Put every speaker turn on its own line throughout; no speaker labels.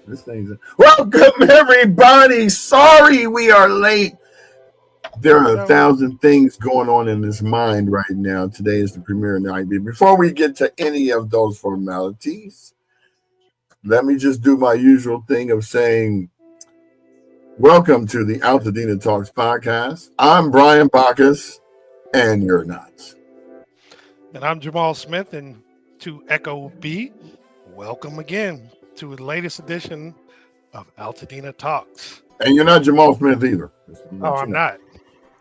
This thing's welcome, everybody. Sorry we are late. There are 1,000 things going on in his mind right now. Today is the premiere night. Before we get to any of those formalities, let me just do my usual thing of saying, welcome to the Altadena Talks podcast. I'm Brian Bacchus, and you're not.
And I'm Jamal Smith, and to Echo B, welcome again to the latest edition of Altadena Talks.
And you're not Jamal Smith either.
I'm not.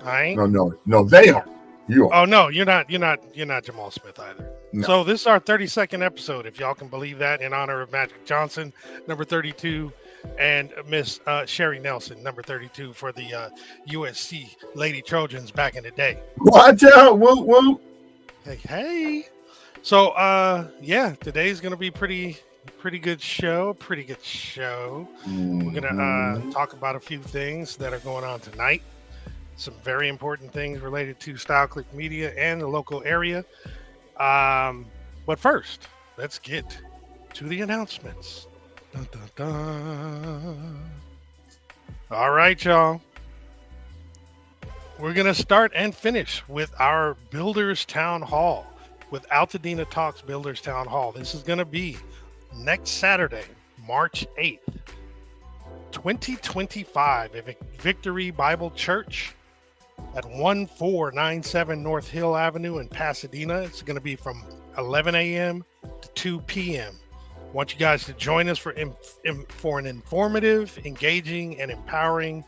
I ain't.
No, they are. You are.
Oh no, you're not Jamal Smith either. No. So this is our 32nd episode, if y'all can believe that, in honor of Magic Johnson, number 32, and Miss Sherry Nelson, number 32, for the USC Lady Trojans back in the day.
Watch out! Whoop.
Hey. So today's gonna be pretty good show. Mm-hmm. We're gonna talk about a few things that are going on tonight. Some very important things related to Style Click Media and the local area. But first, let's get to the announcements. Dun, dun, dun. All right, y'all. We're going to start and finish with our Builders Town Hall, with Altadena Talks Builders Town Hall. This is going to be next Saturday, March 8th, 2025, at Victory Bible Church at 1497 North Hill Avenue in Pasadena. It's going to be from 11 a.m. to 2 p.m. I want you guys to join us for an informative, engaging, and empowering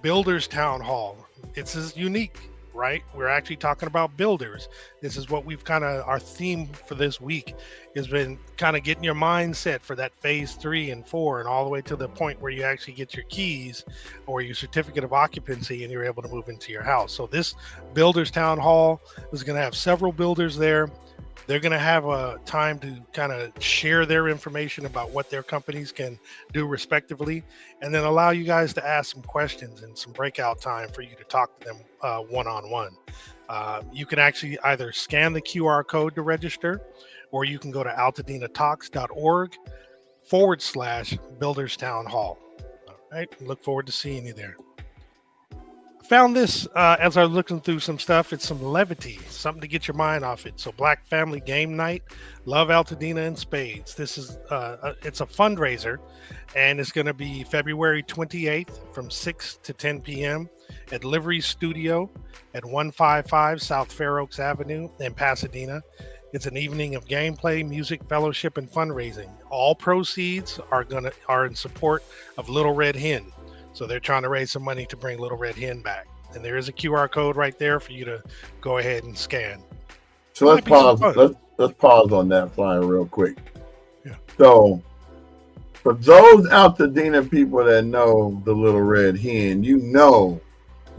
Builders Town Hall. This is unique, right? We're actually talking about builders. This is what we've our theme for this week has been kind of getting your mind set for that phase 3 and 4 and all the way to the point where you actually get your keys or your certificate of occupancy and you're able to move into your house. So this Builders Town Hall is going to have several builders there. They're going to have a time to kind of share their information about what their companies can do respectively, and then allow you guys to ask some questions and some breakout time for you to talk to them one-on-one. You can actually either scan the QR code to register, or you can go to altadenatox.org/Builders Town Hall. All right, look forward to seeing you there. Found this as I was looking through some stuff. It's some levity, something to get your mind off it. So Black Family Game Night, Love Altadena in Spades. This is it's a fundraiser, and it's going to be February 28th from 6 to 10 p.m. at Livery Studio at 155 South Fair Oaks Avenue in Pasadena. It's an evening of gameplay, music, fellowship, and fundraising. All proceeds are in support of Little Red Hen. So they're trying to raise some money to bring Little Red Hen back. And there is a QR code right there for you to go ahead and scan.
So let's pause on that flyer real quick.
Yeah.
So for those Altadena people that know the Little Red Hen, you know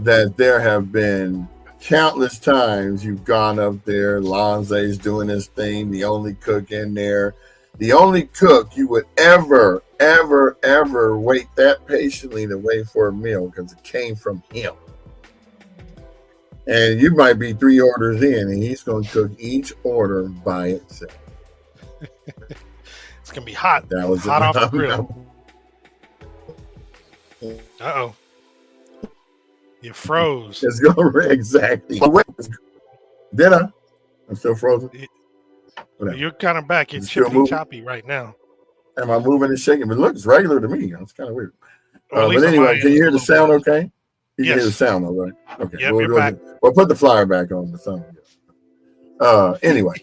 that there have been countless times you've gone up there, Lonze's doing his thing, the only cook in there. The only cook you would ever wait that patiently to wait for a meal because it came from him. And you might be 3 orders in and he's going to cook each order by itself.
It's going to be hot.
That was
hot off the grill. Uh-oh. You froze.
It's going to exactly. Did I? I'm still frozen.
Whatever. You're kind of back. You're chippy choppy right now.
Am I moving and shaking? But it looks regular to me. It's kind of weird. But anyway, can you hear the sound okay? You can hear the sound all right. Okay.
Yep, you're back.
We'll put the flyer back on the sound. Anyway,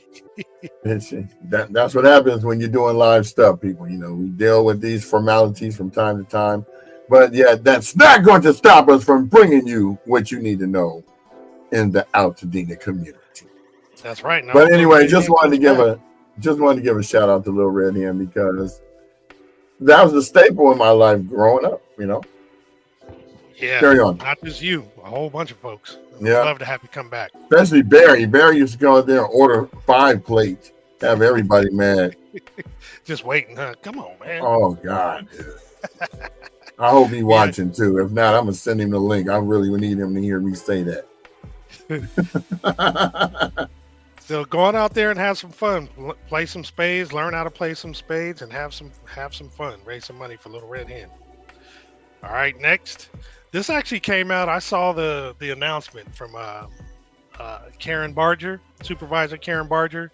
that's what happens when you're doing live stuff, people. You know, we deal with these formalities from time to time. But yeah, that's not going to stop us from bringing you what you need to know in the Altadena community.
That's right.
But anyway, just wanted to give a shout out to Little Red Hen because that was a staple in my life growing up, you know.
Yeah.
Carry on.
Not just you, a whole bunch of folks.
Yeah.
I'd love to have you come back.
Especially Barry. Barry used to go out there and order 5 plates, have everybody mad.
Just waiting, huh? Come on, man.
Oh God. I hope he's watching too. If not, I'm gonna send him the link. I really would need him to hear me say that.
So go on out there and have some fun. Play some spades, learn how to play some spades, and have some fun. Raise some money for Little Red Hen. All right, next. This actually came out. I saw the announcement from Karen Barger, Supervisor Karen Barger.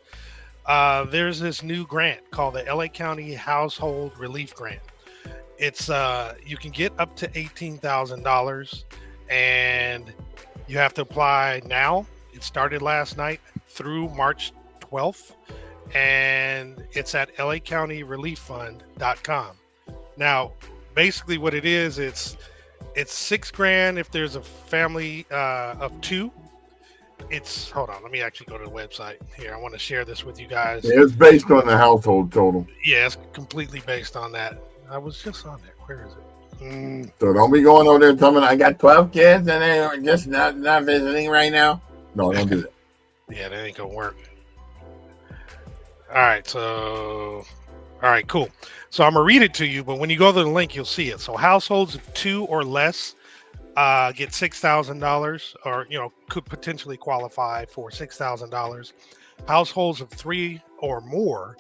There's this new grant called the LA County Household Relief Grant. It's you can get up to $18,000, and you have to apply now. It started last night through March 12th, and it's at LACountyReliefFund.com. Now, basically, what it is, it's $6,000 if there's a family of two. It's hold on, let me actually go to the website here. I want to share this with you guys.
Yeah, it's based on the household total.
Yeah, it's completely based on that. I was just on there. Where is it?
So don't be going over there and telling me I got 12 kids and they're just not visiting right now. No, don't do that.
Yeah, that ain't gonna work. All right, cool. So I'm gonna read it to you, but when you go to the link, you'll see it. So households of two or less get $6,000, or could potentially qualify for $6,000. Households of three or more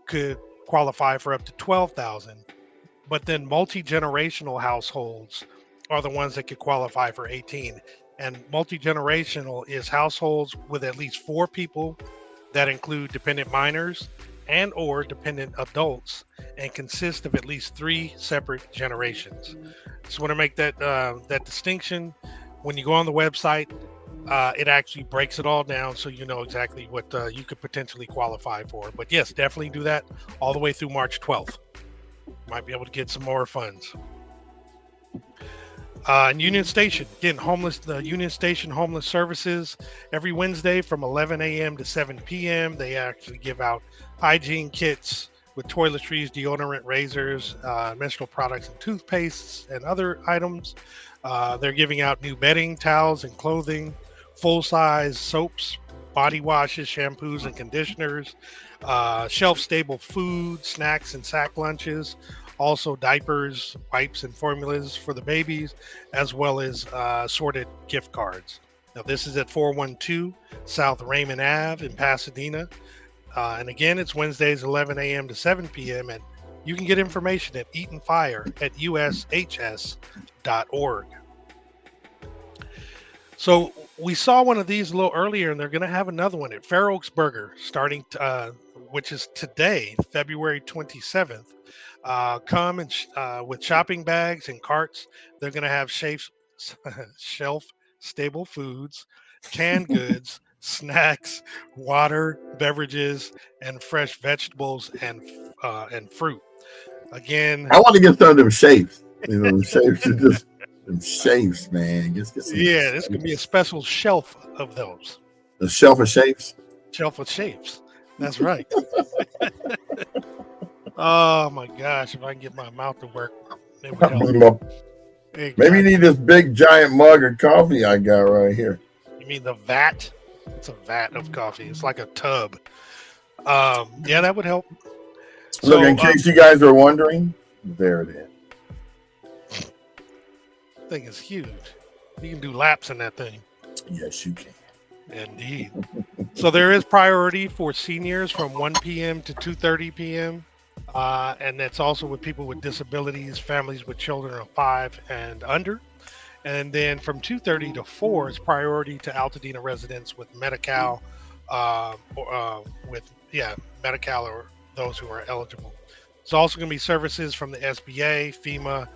could qualify for up to $12,000. But then multi-generational households are the ones that could qualify for 18. And multi-generational is households with at least 4 people that include dependent minors and or dependent adults and consist of at least 3 separate generations. Just want to make that distinction. When you go on the website, it actually breaks it all down so you know exactly what you could potentially qualify for. But yes, definitely do that all the way through March 12th. Might be able to get some more funds. And Union Station, again, the Union Station Homeless Services, every Wednesday from 11 a.m. to 7 p.m. They actually give out hygiene kits with toiletries, deodorant, razors, menstrual products, and toothpastes, and other items. They're giving out new bedding, towels, and clothing, full-size soaps, body washes, shampoos, and conditioners, shelf-stable food, snacks, and sack lunches, also diapers, wipes, and formulas for the babies, as well as assorted gift cards. Now, this is at 412 South Raymond Ave in Pasadena. And again, it's Wednesdays, 11 a.m. to 7 p.m. And you can get information at eatonfire@ushs.org. So we saw one of these a little earlier, and they're going to have another one at Fair Oaks Burger starting, which is today, February 27th. Come and with shopping bags and carts. They're going to have shelf-stable foods, canned goods, snacks, water, beverages, and fresh vegetables and fruit. Again,
I want to get some of them shapes. Them shapes are just them shapes, man. Get some
this could be a special shelf of those.
The shelf of shapes.
Shelf of shapes. That's right. Oh my gosh! If I can get my mouth to work, it would help.
Maybe you need this big giant mug of coffee I got right here.
You mean the vat? It's a vat of coffee. It's like a tub. Yeah, that would help.
Look, in case you guys are wondering, there it is.
Thing is huge. You can do laps in that thing.
Yes, you can.
Indeed. So there is priority for seniors from 1 p.m. to 2:30 p.m. And that's also with people with disabilities, families with children of 5 and under. And then from 2:30 to 4 is priority to Altadena residents with Medi-Cal, Medi-Cal or those who are eligible. It's also going to be services from the SBA, FEMA,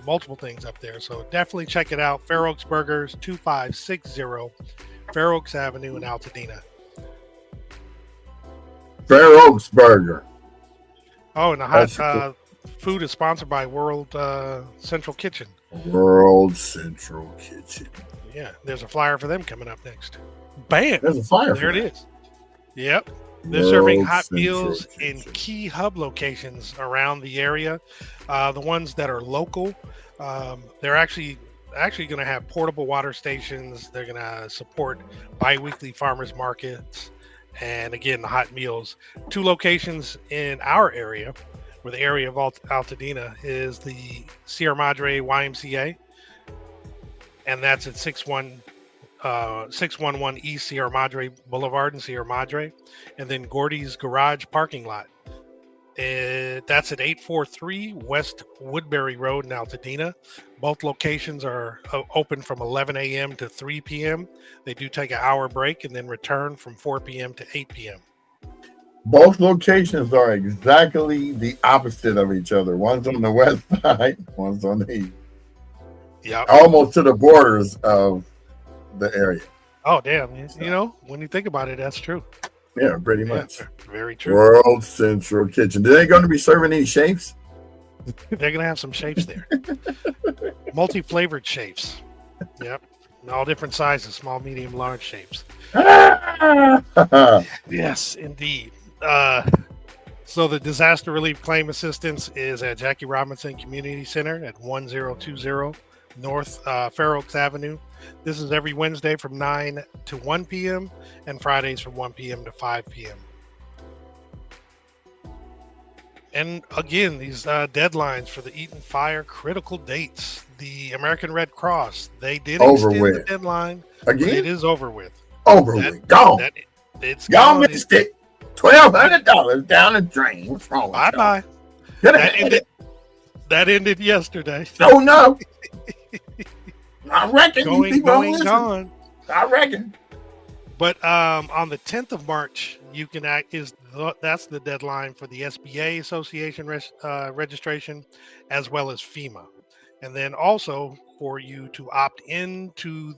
multiple things up there. So definitely check it out. Fair Oaks Burgers, 2560 Fair Oaks Avenue in Altadena.
Fair Oaks Burger.
Oh, and the hot food is sponsored by World Central Kitchen.
World Central Kitchen.
Yeah, there's a flyer for them coming up next. Bam!
There's a flyer.
There it is. Yep. They're serving hot meals in key hub locations around the area. The ones that are local, they're actually going to have portable water stations. They're going to support bi-weekly farmers markets. And again, the hot meals. 2 locations in our area, where the area of Altadena is the Sierra Madre YMCA. And that's at 61 611 East Sierra Madre Boulevard in Sierra Madre, and then Gordy's Garage parking lot. That's at 843 West Woodbury Road in Altadena. Both locations are open from 11 a.m. to 3 p.m. They do take an hour break and then return from 4 p.m. to 8 p.m.
Both locations are exactly the opposite of each other. One's on the west side, one's on the east.
Yep.
Almost to the borders of the area.
Oh, damn. You know, when you think about it, that's true.
Yeah, pretty much.
Very true.
World Central Kitchen. Are they going to be serving any shapes?
They're going to have some shapes there. Multi-flavored shapes. Yep. All different sizes, small, medium, large shapes. Yes, indeed. So the disaster relief claim assistance is at Jackie Robinson Community Center at 1020 North Fair Oaks Avenue. This is every Wednesday from 9 to 1 p.m. and Fridays from 1 p.m. to 5 p.m. And again, these deadlines for the Eaton Fire critical dates. The American Red Cross, they did extend the deadline.
Again?
It is over with.
With. Gone.
It's
Y'all
gone.
missed it. $1,200 down the drain. What's wrong with
Bye-bye. That ended yesterday.
Oh, no. I reckon.
Gone.
I reckon.
But on the 10th of March, you can that's the deadline for the SBA Association registration, as well as FEMA. And then also for you to opt in to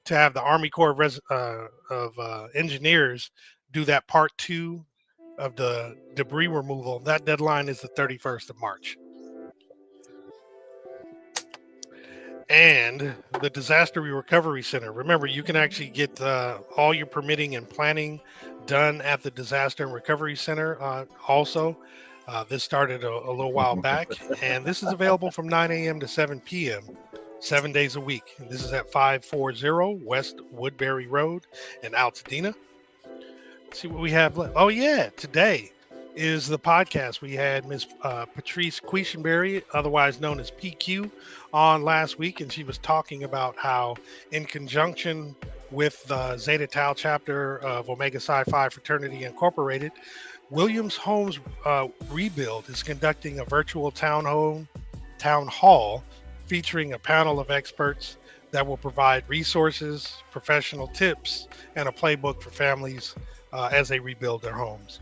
have the Army Corps of Engineers do that part 2 of the debris removal. That deadline is the 31st of March. And the Disaster Recovery Center. Remember, you can actually get all your permitting and planning done at the Disaster and Recovery Center also. This started a little while back, and this is available from 9 a.m. to 7 p.m., 7 days a week. And this is at 540 West Woodbury Road in Altadena. Let's see what we have left. Oh, yeah, today is the podcast. We had Miss Patrice Quisenberry, otherwise known as PQ, on last week, and she was talking about how, in conjunction with the Zeta Tau chapter of Omega Psi Phi Fraternity Incorporated, Williams Homes Rebuild is conducting a virtual town hall featuring a panel of experts that will provide resources, professional tips, and a playbook for families as they rebuild their homes.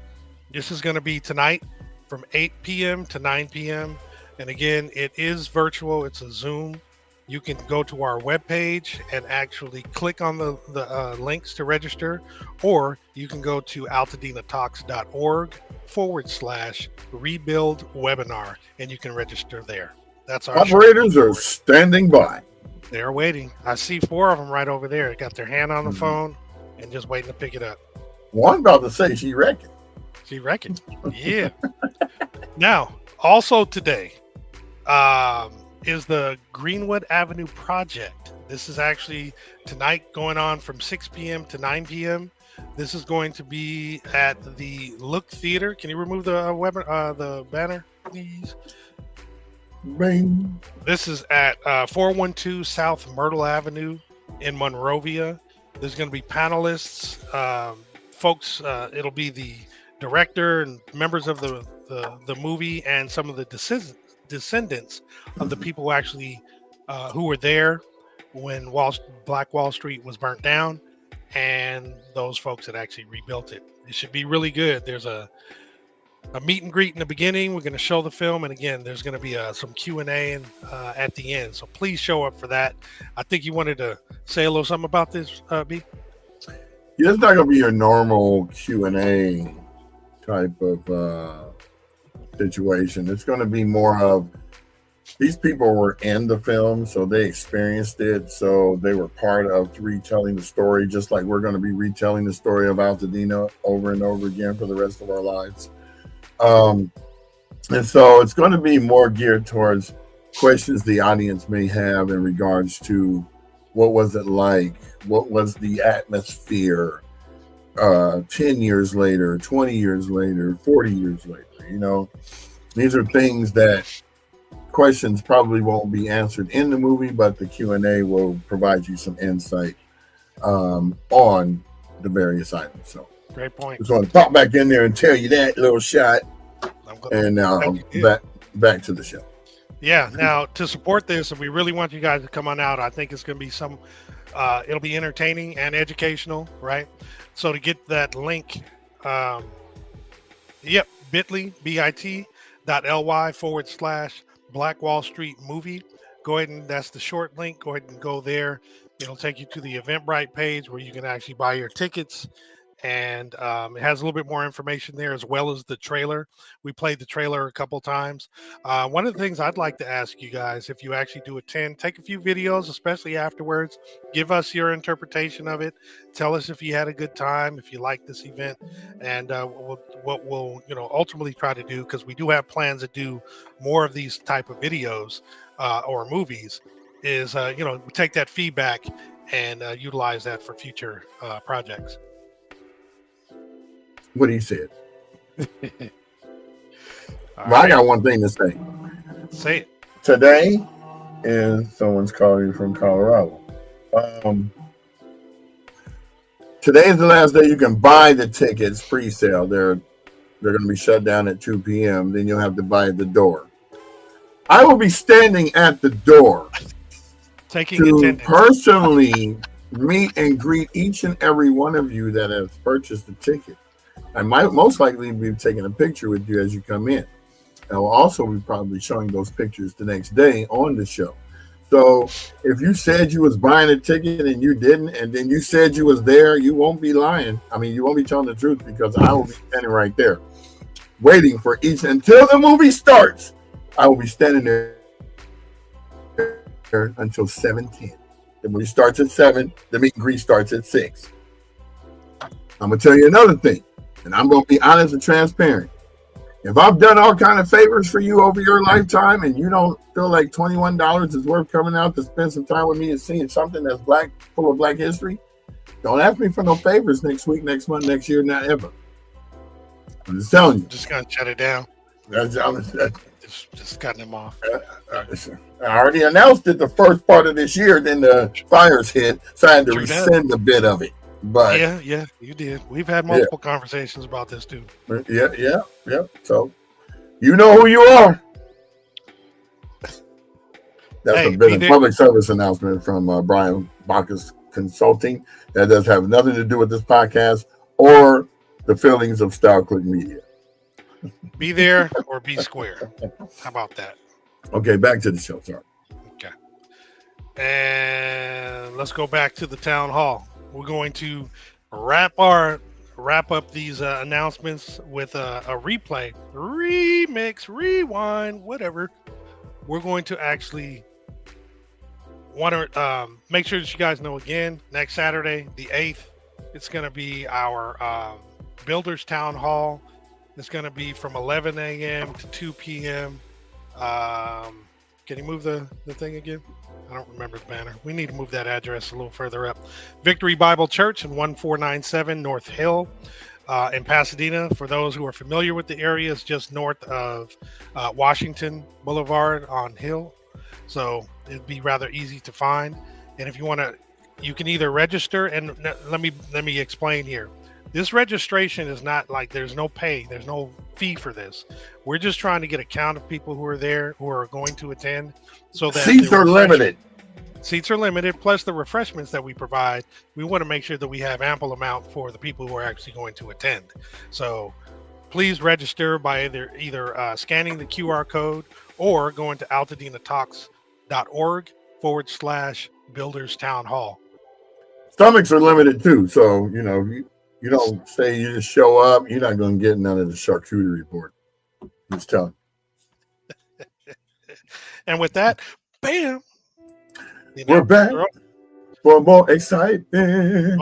This is going to be tonight from 8 p.m. to 9 p.m. And again, it is virtual. It's a Zoom. You can go to our webpage and actually click on the links to register, or you can go to altadenatox.org/rebuild webinar, and you can register there. That's our
operators are standing by.
They're waiting. I see 4 of them right over there. They got their hand on the phone and just waiting to pick it up.
One about to say she reckoned.
She reckoned. Yeah. Now, also today is the Greenwood Avenue Project. This is actually tonight going on from 6 p.m. to 9 p.m. This is going to be at the Look Theater. Can you remove the banner, please?
Bing.
This is at 412 South Myrtle Avenue in Monrovia. There's going to be panelists, folks. It'll be the director and members of the movie, and some of the descendants of the people who actually who were there when Black Wall Street was burnt down, and those folks that actually rebuilt it. It should be really good. There's a meet and greet in the beginning. We're going to show the film, and again, there's going to be some Q&A at the end. So please show up for that. I think you wanted to say a little something about this, B.
Yeah, it's not going to be your normal Q&A type of situation. It's going to be more of, these people were in the film, so they experienced it, so they were part of retelling the story, just like we're going to be retelling the story of Altadena over and over again for the rest of our lives. And so it's going to be more geared towards questions the audience may have in regards to what was it like, what was the atmosphere 10 years later, 20 years later, 40 years later. You know, these are things that questions probably won't be answered in the movie, but the Q&A will provide you some insight on the various items. So
Great point.
just want to pop back in there and tell you that little shot, and back to the show.
Yeah. Now, to support this, if we really want you guys to come on out, I think it's going to be it'll be entertaining and educational, right? So to get that link, bit.ly/Black Wall Street movie. Go ahead and that's the short link. Go ahead and go there. It'll take you to the Eventbrite page where you can actually buy your tickets. And it has a little bit more information there as well as the trailer. We played the trailer a couple times. One of the things I'd like to ask you guys, if you actually do attend, take a few videos, especially afterwards. Give us your interpretation of it. Tell us if you had a good time, if you liked this event, and what we'll ultimately try to do, because we do have plans to do more of these type of videos or movies. Is take that feedback and utilize that for future projects.
What he said.
I
got one thing to say.
Say it.
Today, and someone's calling from Colorado. Today is the last day you can buy the tickets pre-sale. They're going to be shut down at 2 p.m. Then you'll have to buy at the door. I will be standing at the door to personally meet and greet each and every one of you that has purchased the ticket. I might most likely be taking a picture with you as you come in. I will also be probably showing those pictures the next day on the show. So if you said you was buying a ticket and you didn't, and then you said you was there, you won't be lying. I mean, you won't be telling the truth, because I will be standing right there waiting for each until the movie starts. I will be standing there until 7:10. The movie starts at 7. The meet and greet starts at 6. I'm going to tell you another thing. And I'm going to be honest and transparent. If I've done all kind of favors for you over your lifetime and you don't feel like $21 is worth coming out to spend some time with me and seeing something that's black, full of Black history, don't ask me for no favors next week, next month, next year, not ever. I'm just telling you.
Just going to shut it down. Just cutting them off.
I already announced it the first part of this year, then the fires hit, so I had to rescind a bit of it. But
yeah, you did. We've had multiple conversations about this too.
Yeah. So you know who you are. That's a bit of public service announcement from Brian Bacchus Consulting. That does have nothing to do with this podcast or the feelings of Style Click Media.
Be there or be square. How about that? Okay,
back to the show. Sorry.
Okay. And let's go back to the town hall. We're going to wrap up these announcements with a replay, remix, rewind, whatever. We're going to actually want to make sure that you guys know again, next Saturday, the 8th, it's going to be our Builders Town Hall. It's going to be from 11 a.m. to 2 p.m. Can you move the thing again? I don't remember the banner. We need to move that address a little further up. Victory Bible Church in 1497 North Hill in Pasadena. For those who are familiar with the area, it's just north of Washington Boulevard on Hill. So it'd be rather easy to find. And if you want to, you can either register, and let me explain here. This registration is not like there's no pay, there's no fee for this. We're just trying to get a count of people who are there, who are going to attend, so that
seats are limited.
Seats are limited, plus the refreshments that we provide. We want to make sure that we have ample amount for the people who are actually going to attend. So please register by either scanning the QR code or going to altadinatalks.org/Builders Town Hall.
Stomachs are limited too, so you don't say you just show up, you're not going to get none of the charcuterie report. Just tell you.
And with that, bam.
We're back for more excitement.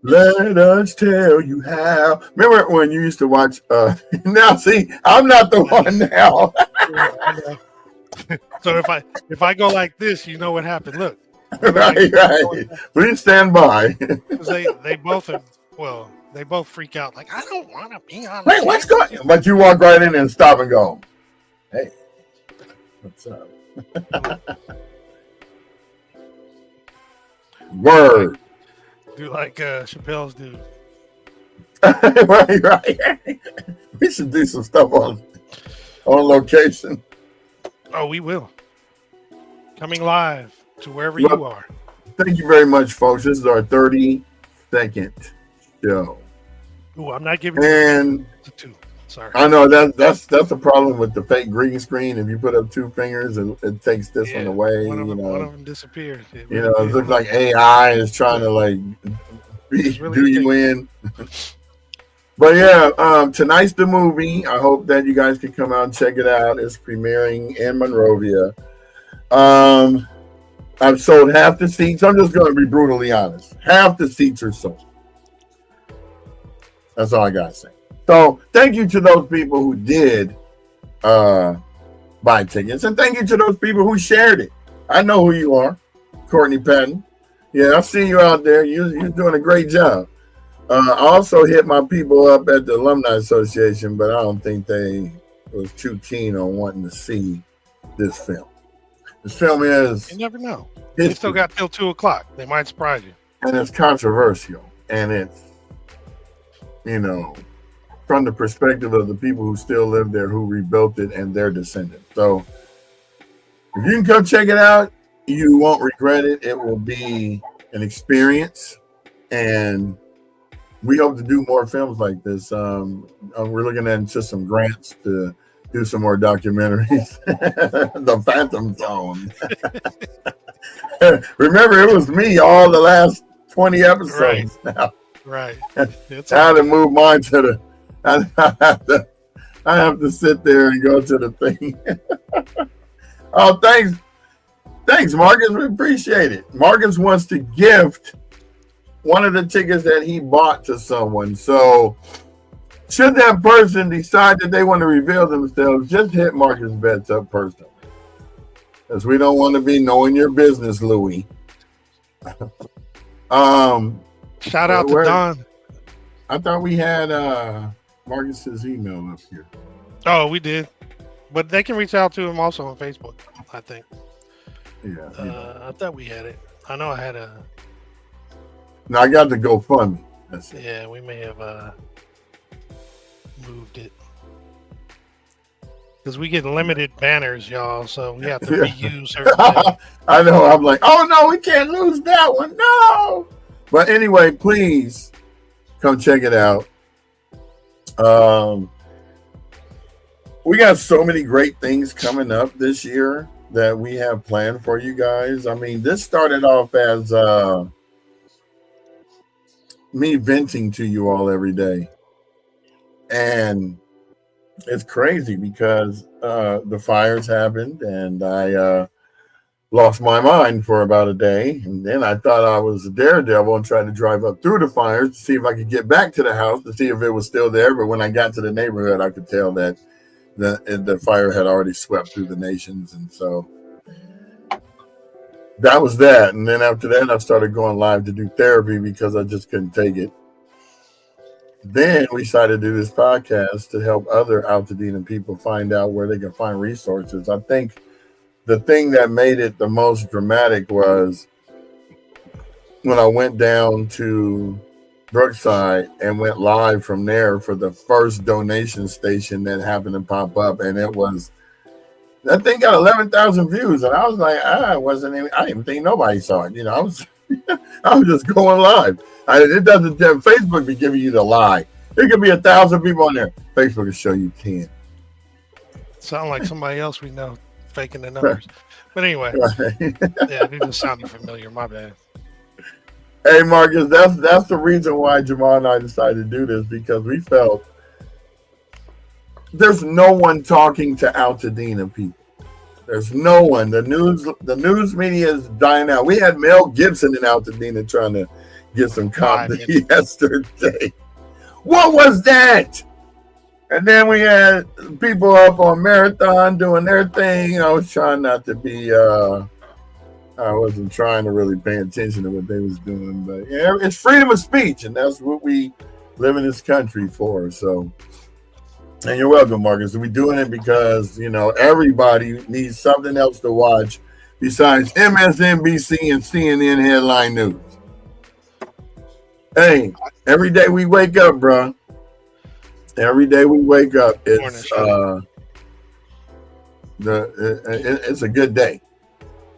Let us tell you how. Remember when you used to watch? Now, see, I'm not the one now.
So if I go like this, you know what happened. Look.
Right. Please stand by.
They both are. Well, they both freak out. Like, I don't want to be on.
Wait, what's going on? But you walk right in and stop and go, hey, what's up? Word.
Do like Chappelle's do.
Right. We should do some stuff on location.
Oh, we will. Coming live to wherever you are.
Thank you very much, folks. This is our 32nd show.
Ooh, I'm not giving
you
a 2. Sorry.
I know that's the problem with the fake green screen. If you put up 2 fingers, it takes this one away.
One of them disappeared.
It looks like AI is trying to like do you in. But yeah, tonight's the movie. I hope that you guys can come out and check it out. It's premiering in Monrovia. I've sold half the seats. I'm just going to be brutally honest. Half the seats are sold. That's all I got to say. So thank you to those people who did buy tickets. And thank you to those people who shared it. I know who you are. Courtney Patton. Yeah, I see you out there. You're doing a great job. I also hit my people up at the Alumni Association, but I don't think they was too keen on wanting to see this film. This film is...
You never know. They still got till 2 o'clock. They might surprise you.
And it's controversial. And it's, from the perspective of the people who still live there, who rebuilt it, and their descendants. So if you can come check it out, you won't regret it. It will be an experience. And we hope to do more films like this. We're looking into some grants to do some more documentaries. The Phantom Zone. Remember, it was me all the last 20 episodes.
Right.
I had to move mine to the... I have to sit there and go to the thing. Oh, thanks, Marcus. We appreciate it. Marcus wants to gift one of the tickets that he bought to someone. So should that person decide that they want to reveal themselves, just hit Marcus Betts up personally. Because we don't want to be knowing your business, Louis.
Shout out to Don.
I thought we had Marcus's email up here.
Oh, we did. But they can reach out to him also on Facebook, I think.
Yeah.
I thought we had it. I know I had a...
No, I got the GoFundMe. That's it.
Yeah, we may have moved it. Because we get limited banners, y'all, so we have to reuse certain
I know. I'm like, oh, no, we can't lose that one. No. But anyway, please come check it out. We got so many great things coming up this year that we have planned for you guys. I mean, this started off as me venting to you all every day. And it's crazy because the fires happened and I lost my mind for about a day. And then I thought I was a daredevil and tried to drive up through the fires to see if I could get back to the house to see if it was still there. But when I got to the neighborhood, I could tell that the fire had already swept through the nations. And so that was that. And then after that, I started going live to do therapy because I just couldn't take it. Then we decided to do this podcast to help other Altadena people find out where they can find resources. I think the thing that made it the most dramatic was when I went down to Brookside and went live from there for the first donation station that happened to pop up. And that thing got 11,000 views. And I was like, I didn't even think nobody saw it. I was just going live. It doesn't, Facebook be giving you the lie. There could be 1,000 people on there. Facebook will show you 10.
Sound like somebody else we know faking the numbers. But anyway, yeah, it just sounded familiar. My bad.
Hey, Marcus, that's the reason why Jamal and I decided to do this, because we felt there's no one talking to Altadena people. There's no one. The news media is dying out. We had Mel Gibson in Altadena trying to get some comedy yesterday. What was that? And then we had people up on Marathon doing their thing. I was trying not to be, I wasn't trying to really pay attention to what they was doing. But yeah, it's freedom of speech, and that's what we live in this country for. So, and you're welcome, Marcus. We're doing it because, everybody needs something else to watch besides MSNBC and CNN headline news. Hey, every day we wake up, bro. Every day we wake up,
Morning,
it's
Shelley.
it's a good day.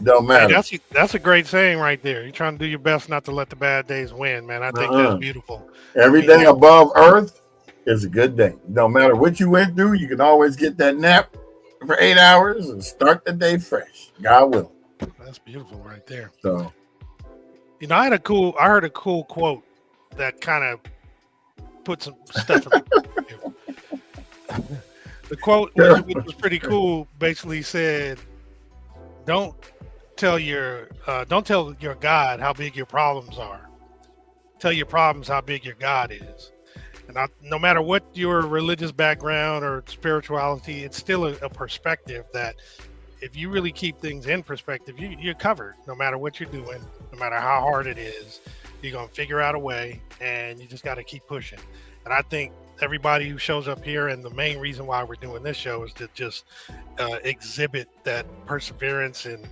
Don't
Hey,
matter.
that's a great saying right there. You're trying to do your best not to let the bad days win, man. I think that's
Uh-uh.
beautiful. I
Every
mean,
day above earth is a good day. Don't matter what you went through, you can always get that nap for 8 hours and start the day fresh. God will.
that's beautiful right there.
So
I heard a cool quote that kind of put some stuff in perspective. The quote, which was pretty cool, basically said, "Don't don't tell your God how big your problems are. Tell your problems how big your God is." And no matter what your religious background or spirituality, it's still a perspective that if you really keep things in perspective, you're covered. No matter what you're doing, no matter how hard it is, you're gonna figure out a way, and you just got to keep pushing. And I think everybody who shows up here, and the main reason why we're doing this show is to just exhibit that perseverance and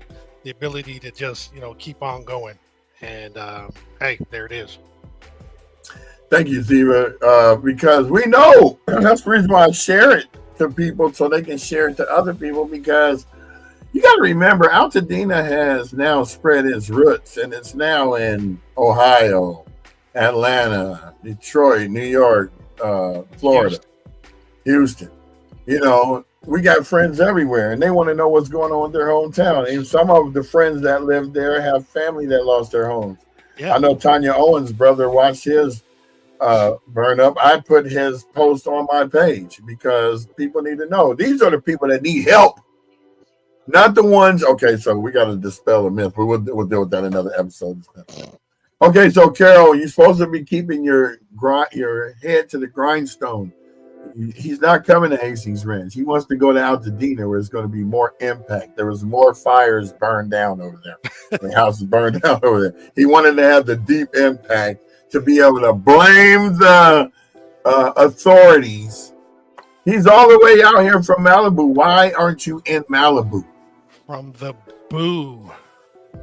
the ability to just keep on going. And hey, there it is.
thank you, Ziva, because we know that's the reason why I share it to people so they can share it to other people because you got to remember, Altadena has now spread its roots, and it's now in Ohio, Atlanta, Detroit, New York, Florida,
Houston.
Houston. We got friends everywhere, and they want to know what's going on with their hometown. And some of the friends that live there have family that lost their homes.
Yeah.
I know Tanya Owen's brother watched his burn up. I put his post on my page because people need to know. These are the people that need help. Not the ones. Okay, so we got to dispel a myth, but we'll deal with that in another episode. Okay, so Carol, you're supposed to be keeping your head to the grindstone. He's not coming to Hastings Ranch. He wants to go to Altadena, where it's going to be more impact. There was more fires burned down over there. The house is burned down over there. He wanted to have the deep impact to be able to blame the authorities. He's all the way out here from Malibu. Why aren't you in Malibu?
From the boo.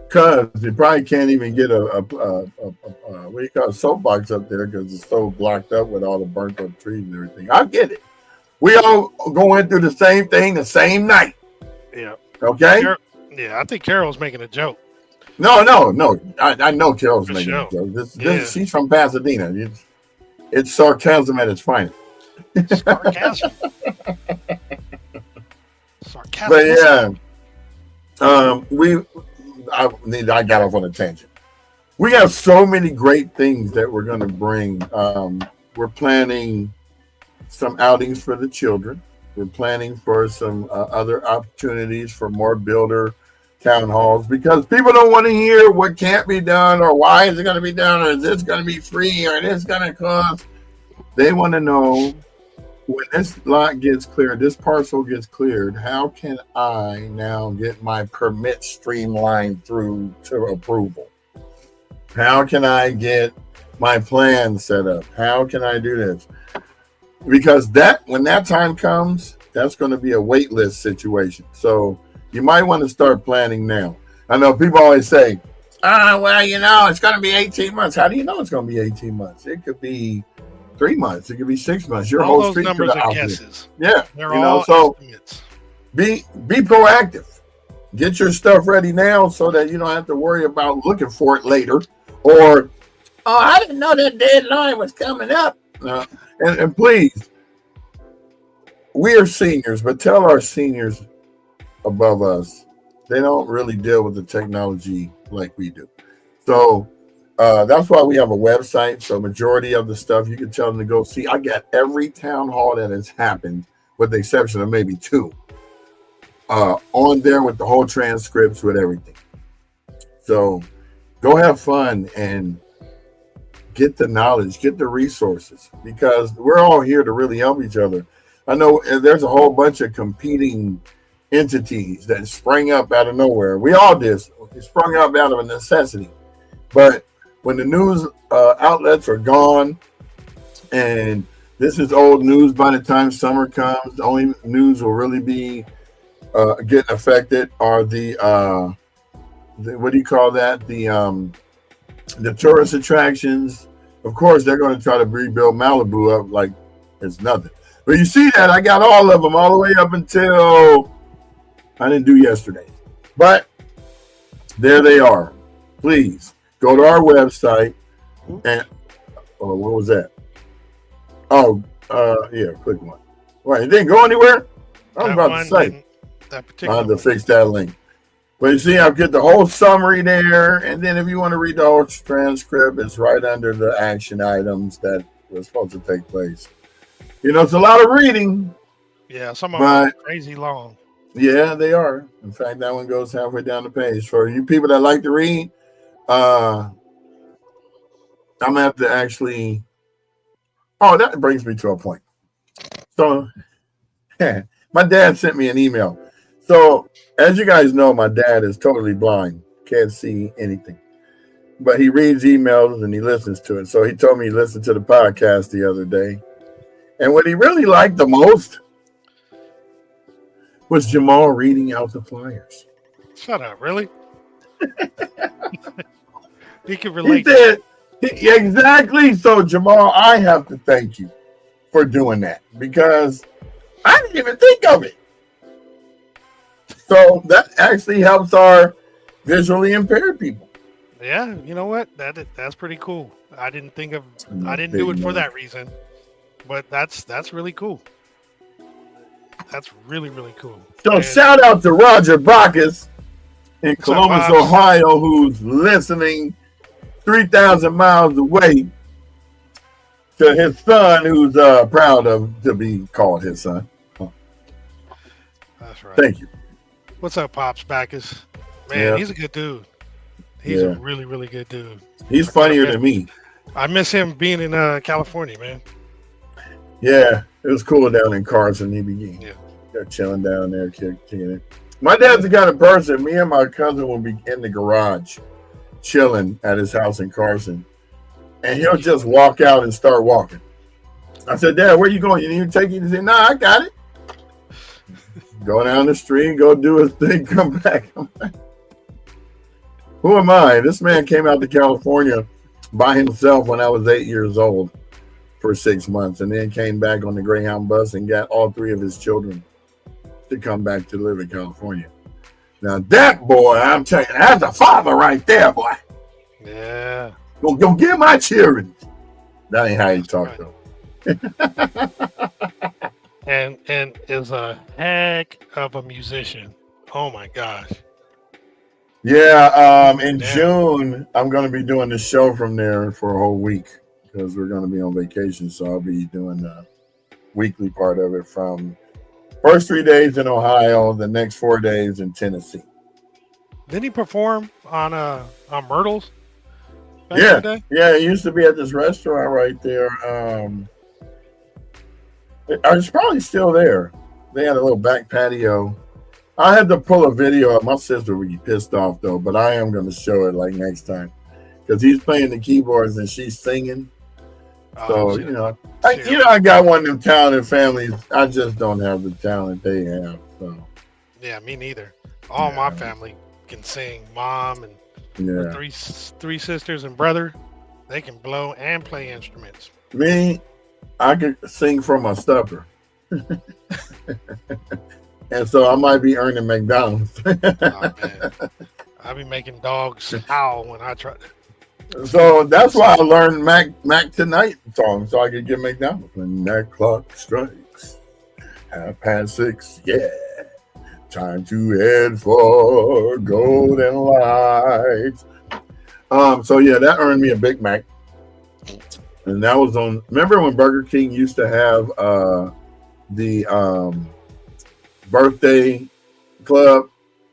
Because they probably can't even get a what do you call it, soapbox up there because it's so blocked up with all the burnt up trees and everything. I get it. We all going through the same thing the same night.
Yeah.
Okay?
Yeah, I think Carol's making a joke.
No. I know Carol's making a joke. She's from Pasadena. It's sarcasm at its finest.
Sarcasm. Sarcasm.
But yeah. I got off on a tangent. We have so many great things that we're going to bring. We're planning some outings for the children. We're planning for some other opportunities for more builder town halls because people don't want to hear what can't be done or why is it going to be done or is this going to be free or this going to cost. They want to know when this lot gets cleared, this parcel gets cleared, how can I now get my permit streamlined through to approval? How can I get my plan set up? How can I do this? Because when that time comes, that's going to be a wait list situation. So you might want to start planning now. I know people always say, it's going to be 18 months. How do you know it's going to be 18 months? It could be 3 months. It could be 6 months. Your
all
whole
those numbers are guesses.
Yeah.
They're all estimates.
Be proactive. Get your stuff ready now so that you don't have to worry about looking for it later. Or, I didn't know that deadline was coming up. And please, we are seniors, but tell our seniors above us, they don't really deal with the technology like we do. So that's why we have a website. So majority of the stuff you can tell them to go see. I got every town hall that has happened, with the exception of maybe 2, on there with the whole transcripts with everything. So go have fun and get the knowledge, get the resources, because we're all here to really help each other. I know there's a whole bunch of competing entities that sprang up out of nowhere. We all did. It sprung up out of a necessity. But when the news outlets are gone, and this is old news by the time summer comes, the only news will really be getting affected are the what do you call that? The tourist attractions Of course, they're going to try to rebuild Malibu up like it's nothing. But you see that I got all of them all the way up until I didn't do yesterday. But there they are. Please go to our website and what was that? Oh, yeah, click one. Wait, it didn't go anywhere? I was about to say. I had to fix that link. But you see, I've got the whole summary there. And then if you want to read the whole transcript, it's right under the action items that were supposed to take place. You know, it's a lot of reading.
Yeah, some of them are crazy long.
Yeah, they are. In fact, that one goes halfway down the page. For you people that like to read, I'm going to have to actually... Oh, that brings me to a point. So, my dad sent me an email. So, as you guys know, my dad is totally blind. Can't see anything. But he reads emails and he listens to it. So, he told me he listened to the podcast the other day. And what he really liked the most was Jamal reading out the flyers.
Shut up, really? He can relate.
He said, exactly. So, Jamal, I have to thank you for doing that because I didn't even think of it. So that actually helps our visually impaired people.
Yeah, you know what? That's pretty cool. I didn't do it for that reason, but that's really cool. That's really, really cool.
So shout out to Roger Bacchus in Columbus, Ohio, who's listening 3,000 miles away to his son, who's proud to be called his son.
That's right.
Thank you.
What's up, Pops Bacchus? Man, He's a good dude. He's a really, really good dude.
He's funnier than me.
I miss him being in California, man.
Yeah, it was cool down in Carson. He began. They're chilling down there, kicking it. My dad's the kind of person, me and my cousin will be in the garage chilling at his house in Carson. And he'll just walk out and start walking. I said, Dad, where you going? You need to take you? He said, nah, I got it. Go down the street, go do his thing, come back. Who am I? This man came out to California by himself when I was 8 years old for 6 months, and then came back on the Greyhound bus and got all three of his children to come back to live in California. Now that boy, I'm telling you, that's a father right there, boy.
Yeah.
Go get my children. That ain't how you talk, though.
and is a heck of a musician. Oh my gosh.
Yeah, in June, I'm going to be doing the show from there for a whole week because we're going to be on vacation. So I'll be doing the weekly part of it from first 3 days in Ohio, the next 4 days in Tennessee.
Didn't he perform on Myrtle's?
Yeah, it used to be at this restaurant right there. It's probably still there. They had a little back patio. I had to pull a video up. My sister would be pissed off though, but I am going to show it like next time because he's playing the keyboards and she's singing. So I got one of them talented families. I just don't have the talent they have. So
yeah, me neither. All my family can sing. Mom and her three sisters and brother, they can blow and play instruments.
Me, I could sing from a stuffer. And so I might be earning McDonald's.
Oh, man. I'll be making dogs howl when I try to.
So that's why I learned Mac Tonight song so I could get McDonald's. When that clock strikes 6:30, yeah. Time to head for Golden Lights. So yeah, that earned me a Big Mac. And that was on, remember when Burger King used to have the birthday club?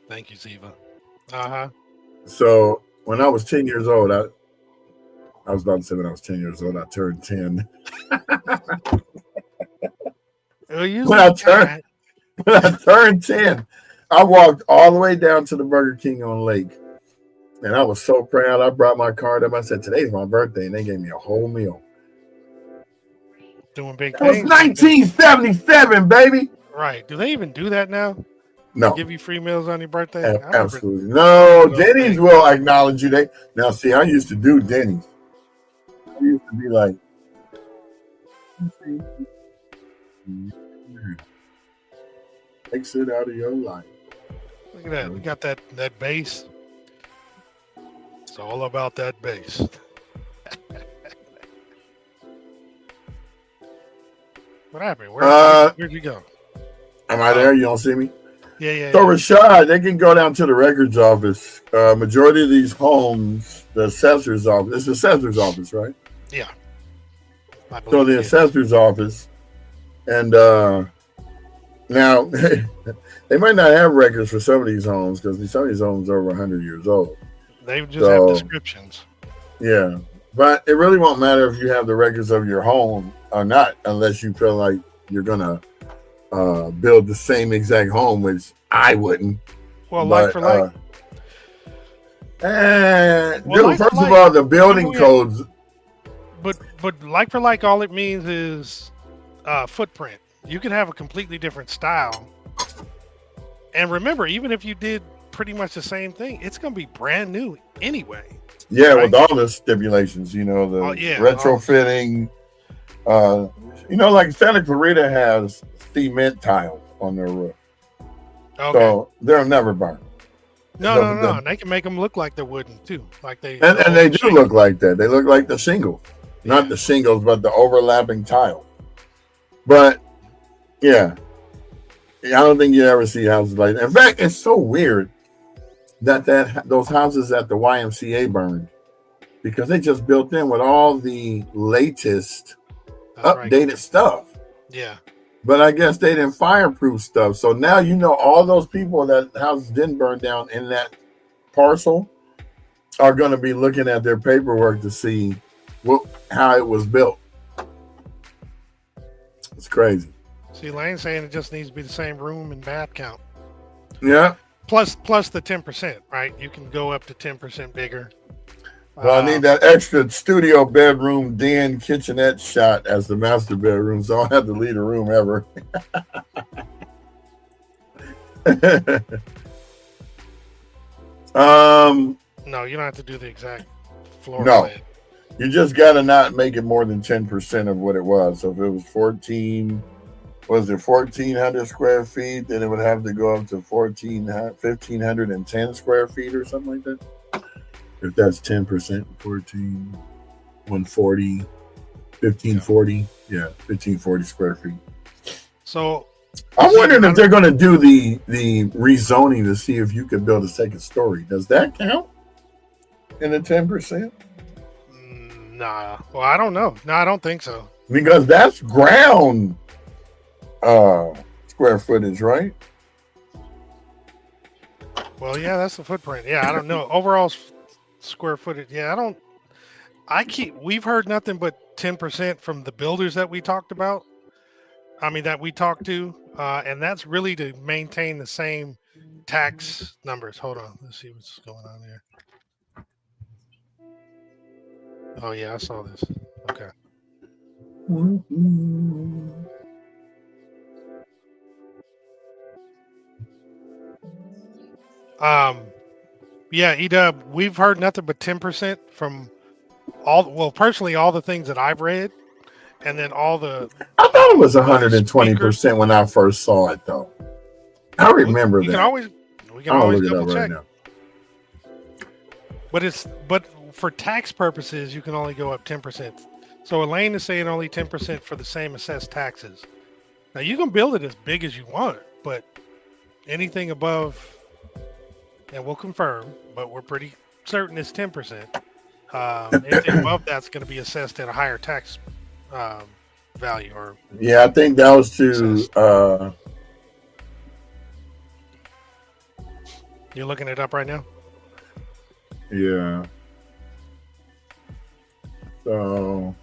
Thank you, Ziva. Uh-huh.
So when I was 10 years old, I was about to say when I was 10 years old, I turned 10. When I turned 10, I walked all the way down to the Burger King on Lake. And I was so proud. I brought my card up. I said, today's my birthday. And they gave me a whole meal.
Doing big
things. It was 1977, baby.
Right. Do they even do that now?
No.
They give you free meals on your birthday?
Absolutely. No, Denny's will acknowledge you. Now, see, I used to do Denny's. I used to to be like, exit out of your life.
Look at that. We got that bass. It's all about that bass. What happened? Where'd you go?
Am I there? You don't see me?
Yeah.
So Rashad, they can go down to the records office. Majority of these homes, the assessor's office. It's the assessor's office, right?
Yeah.
So the assessor's office, and now they might not have records for some of these homes because some of these homes are over 100 years old.
They just have descriptions.
Yeah, but it really won't matter if you have the records of your home or not, unless you feel like you're gonna build the same exact home, which I wouldn't.
Well, like for like.
First of all, the building codes.
But like for like, all it means is footprint. You could have a completely different style. And remember, even if you did pretty much the same thing, it's going to be brand new anyway.
Yeah, right? With all the stipulations, the retrofitting. Like Santa Clarita has cement tiles on their roof. Okay. So they'll never burn.
No. And they can make them look like they're wooden too. Like they
do look like that. They look like the shingles. Not the shingles, but the overlapping tile. But yeah, I don't think you ever see houses like that. In fact, it's so weird that those houses at the YMCA burned because they just built in with all the latest updated stuff.
Yeah.
But I guess they didn't fireproof stuff. So now all those people that houses didn't burn down in that parcel are going to be looking at their paperwork to see how it was built. It's crazy.
See, Lane's saying it just needs to be the same room and bath count.
Yeah.
Plus the 10%, right? You can go up to 10% bigger.
Well, I need that extra studio bedroom, den, kitchenette shot as the master bedroom, so I don't have to leave the room ever.
No, you don't have to do the exact floor
plan. You just got to not make it more than 10% of what it was. So if it was 1,400 square feet, then it would have to go up to 1,510 square feet or something like that. If that's 10%, 140, 1540, 1540 square feet.
So
I'm wondering if they're going to do the rezoning to see if you can build a second story. Does that count in the 10%?
Nah. Well, I don't know. No, I don't think so.
Because that's ground square footage, right?
Well, yeah, that's the footprint. Yeah, I don't know. Overall square footage. Yeah, we've heard nothing but 10% from the builders that we talked about. That we talked to. And that's really to maintain the same tax numbers. Hold on. Let's see what's going on there. Oh, yeah, I saw this. Okay. Yeah, Edub, we've heard nothing but 10% from personally, all the things that I've read, and then all the.
I thought it was 120% when I first saw it, though. I remember that.
We can always double check. Right now. But for tax purposes, you can only go up 10%. So Elaine is saying only 10% for the same assessed taxes. Now you can build it as big as you want, but anything above, and we'll confirm, but we're pretty certain it's 10%. Anything above that's going to be assessed at a higher tax value.
I think that was to.
You're looking it up right now?
Yeah. So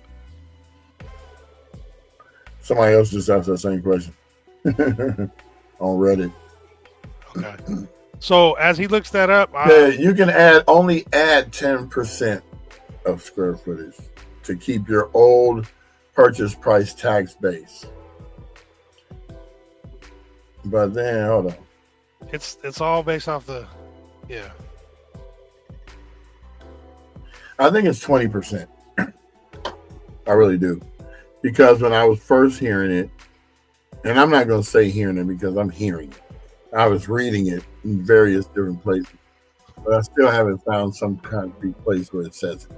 somebody else just asked that same question on Reddit.
Okay. So as he looks that up,
you can only add 10% of square footage to keep your old purchase price tax base. But then hold on.
It's all based off the
I think it's 20%. I really do. Because when I was first hearing it, and I'm not going to say hearing it because I'm hearing it. I was reading it in various different places, but I still haven't found some concrete place where it says it.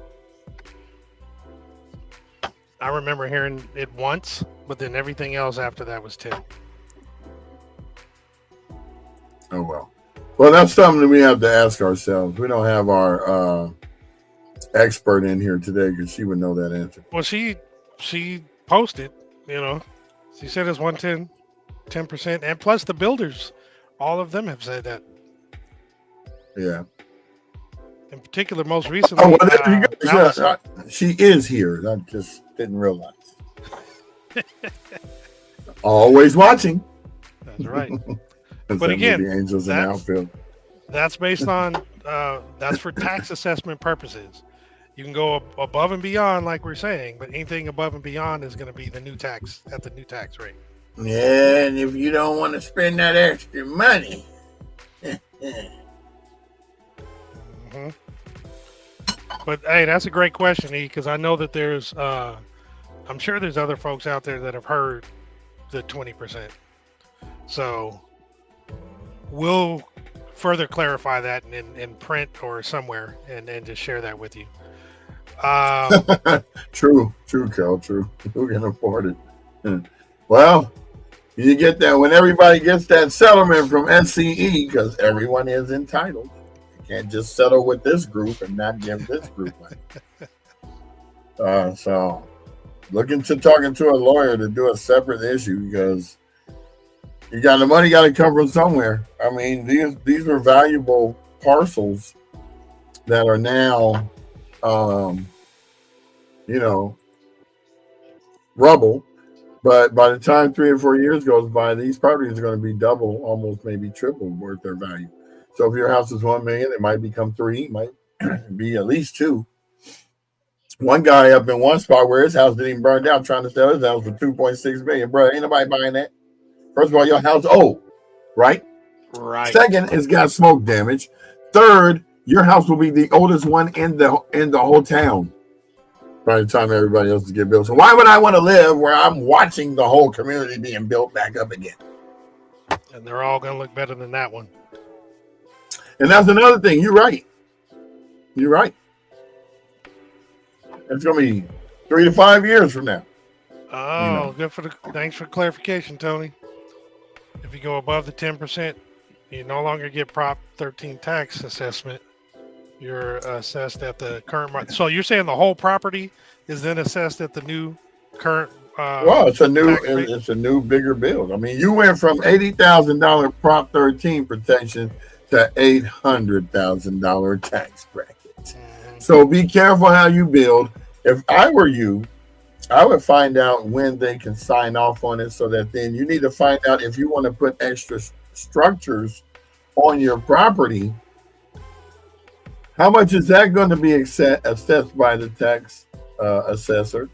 I remember hearing it once, but then everything else after that was 10.
Oh, well. Well, that's something that we have to ask ourselves. We don't have our expert in here today because she would know that answer.
Well, she posted, she said it's 110, 10%, and plus the builders, all of them have said that.
Yeah.
In particular, most recently,
she is here. I just didn't realize. Always watching.
That's right.
But again, the angels in the outfield.
That's based on that's for tax assessment purposes. You can go above and beyond, like we're saying, but anything above and beyond is going to be the new tax at the new tax rate.
Yeah, and if you don't want to spend that extra money.
Mm-hmm. But hey, that's a great question, E, because I know that there's, I'm sure there's other folks out there that have heard the 20%. So we'll further clarify that in print or somewhere and just share that with you.
True, Kel, true. Who can afford it? Well, you get that when everybody gets that settlement from SCE, because everyone is entitled. Can't just settle with this group and not give this group money. So looking to talking to a lawyer to do a separate issue because you got the money got to come from somewhere. I mean, these are valuable parcels that are now rubble. But by the time 3 or 4 years goes by, these properties are going to be double, almost maybe triple worth their value. So if your house is $1 million, it might become 3, might be at least 2. One guy up in one spot where his house didn't even burn down, trying to sell his house for $2.6 million. Bro, ain't nobody buying that. First of all, your house old, right?
Right.
Second, it's got smoke damage. Third, your house will be the oldest one in the whole town by the time everybody else is get built. So why would I want to live where I'm watching the whole community being built back up again?
And they're all going to look better than that one.
And that's another thing. You're right. It's going to be 3 to 5 years from now.
Oh, thanks for clarification, Tony. If you go above the 10%, you no longer get Prop 13 tax assessment. You're assessed at the current market. So you're saying the whole property is then assessed at the new current.
Well, it's a new bigger build. I mean, you went from $80,000 Prop 13 protection to $800,000 tax bracket. Mm-hmm. So be careful how you build. If I were you, I would find out when they can sign off on it, so that then you need to find out if you want to put extra structures on your property. How much is that going to be assessed by the tax assessor?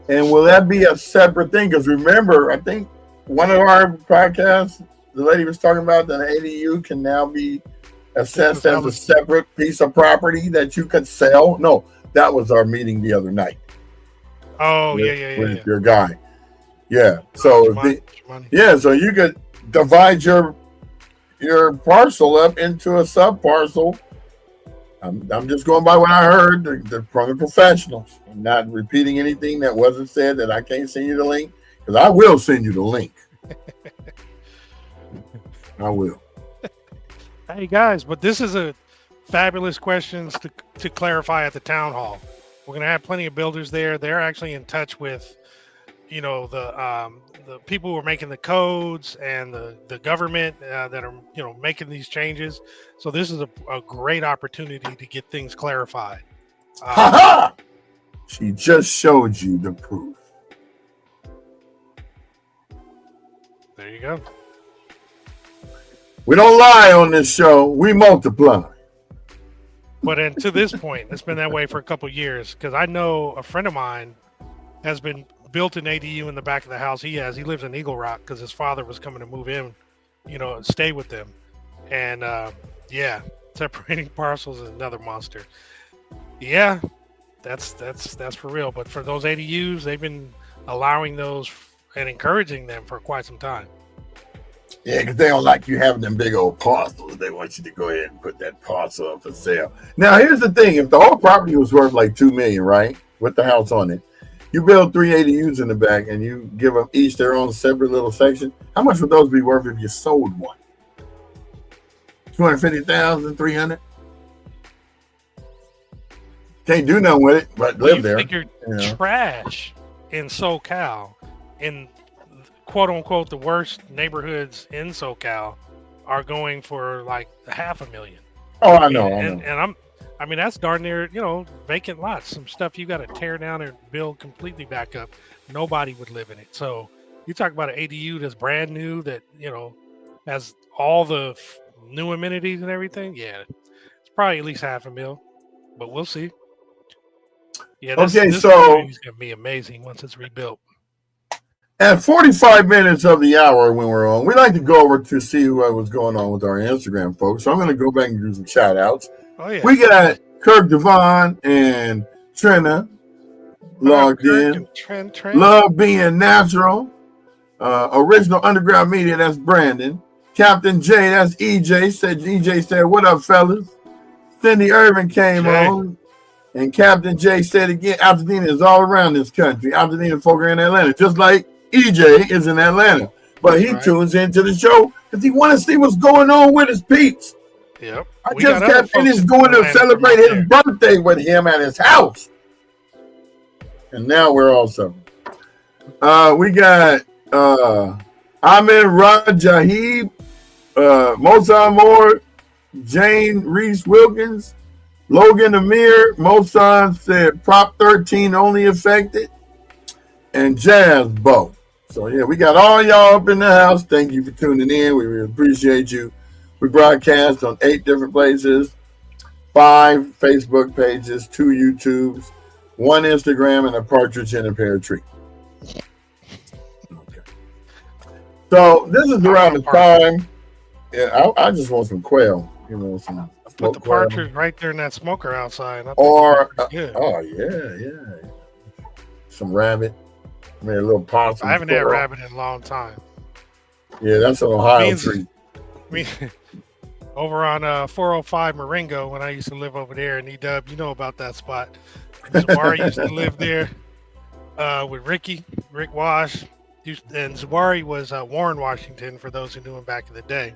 And will that be a separate thing? Because remember, I think one of our podcasts, the lady was talking about that an ADU can now be assessed as a separate piece of property that you could sell. No, that was our meeting the other night.
Oh,
with your guy. Yeah. So so you could divide your parcel up into a sub parcel. I'm just going by what I heard from the professionals. I'm not repeating anything that wasn't said that I can't send you the link, because I will send you the link. I will.
Hey guys, but this is a fabulous questions to clarify at the town hall. We're going to have plenty of builders there. They're actually in touch with, the people who are making the codes and the government that are, making these changes. So this is a great opportunity to get things clarified.
She just showed you the proof.
There you go.
We don't lie on this show. We multiply.
But to this point, it's been that way for a couple of years, because I know a friend of mine has been built an ADU in the back of the house he has. He lives in Eagle Rock because his father was coming to move in, and stay with them. And separating parcels is another monster. Yeah, that's for real. But for those ADUs, they've been allowing those and encouraging them for quite some time.
Yeah, because they don't like you having them big old parcels. They want you to go ahead and put that parcel up for sale. Now, here's the thing: if the whole property was worth like $2 million, right, with the house on it, you build 3 ADUs in the back, and you give them each their own separate little section. How much would those be worth if you sold one? 250,000, 300. Can't do nothing with it, but live there.
Figure trash in SoCal, in quote unquote the worst neighborhoods in SoCal, are going for like $500,000.
Oh, I know.
And I mean that's darn near vacant lots. Some stuff you got to tear down and build completely back up. Nobody would live in it. So you talk about an ADU that's brand new that has all the new amenities and everything. Yeah, it's probably at least $500,000, but we'll see. Yeah, this
so
is gonna be amazing once it's rebuilt.
At 45 minutes of the hour when we're on, we like to go over to see what was going on with our Instagram folks. So I'm going to go back and do some shout outs.
Oh, yeah.
We got Kirk Devon and Trina logged in.
Trent.
Love Being Natural. Original Underground Media, that's Brandon. Captain J, that's EJ said, what up, fellas? Cindy Irvin came on. And Captain J said again, Altadena is all around this country. Altadena folk are in Atlanta, just like EJ is in Atlanta. But he tunes into the show because he want to see what's going on with his peeps.
Yep.
I just got finished going to celebrate his birthday with him at his house. And now we're also. We got Ahmed Rajahib, Mozart Moore, Jane Reese Wilkins, Logan Amir. Mosan said Prop 13 only affected, and Jazz Bo. So yeah, we got all y'all up in the house. Thank you for tuning in. We really appreciate you. We broadcast on 8 different places, 5 Facebook pages, 2 YouTubes, 1 Instagram, and a partridge in a pear tree. Okay. So this is around the time. Yeah, I just want some quail. Some.
Put the partridge right there in that smoker outside.
Oh yeah. Some rabbit. I mean, a little possum.
I haven't had rabbit in a long time.
Yeah, that's an Ohio treat.
Over on 405 Marengo, when I used to live over there in E-Dub, you know about that spot. Zawari used to live there with Rick Wash. And Zawari was Warren Washington, for those who knew him back in the day.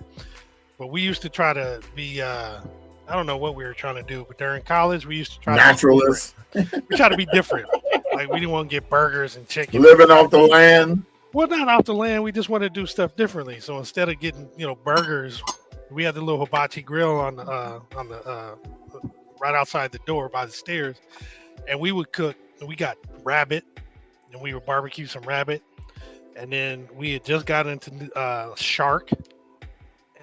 But we used to try to be, I don't know what we were trying to do, but during college, we used to try
naturalists.
We try to be different. Like, we didn't want to get burgers and chicken.
Living off the land.
Well, not off the land. We just wanted to do stuff differently. So instead of getting, burgers, we had the little hibachi grill on the right outside the door by the stairs, and we would cook. And we got rabbit, and we would barbecue some rabbit, and then we had just got into shark,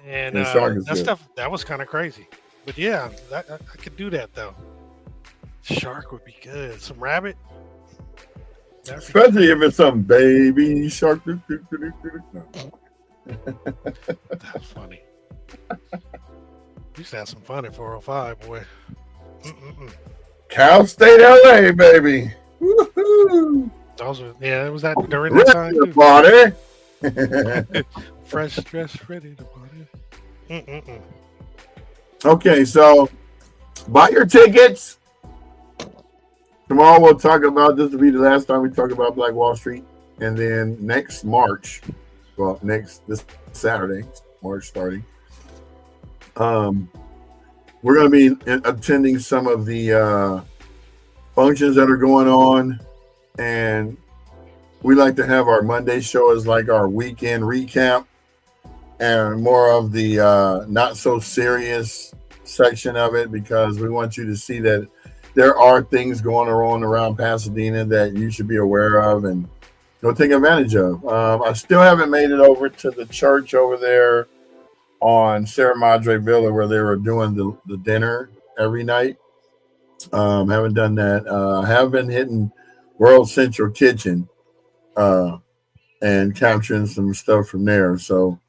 and that stuff that was kind of crazy. But yeah, I could do that though. Shark would be good. Some rabbit.
Especially if it's some baby shark. No.
That's funny. We used to have some fun at 405, boy.
Cal State, LA, baby. Woo-hoo.
It was that during that time.
Party.
Fresh dress, ready to party.
Okay, so buy your tickets. Tomorrow we'll talk about, this will be the last time we talk about Black Wall Street. And then next March, this Saturday, March starting, we're going to be attending some of the functions that are going on. And we like to have our Monday show as like our weekend recap and more of the not so serious section of it, because we want you to see that there are things going on around Pasadena that you should be aware of and go take advantage of. I still haven't made it over to the church over there on Sierra Madre Villa where they were doing the dinner every night. Haven't done that. I have been hitting World Central Kitchen and capturing some stuff from there. So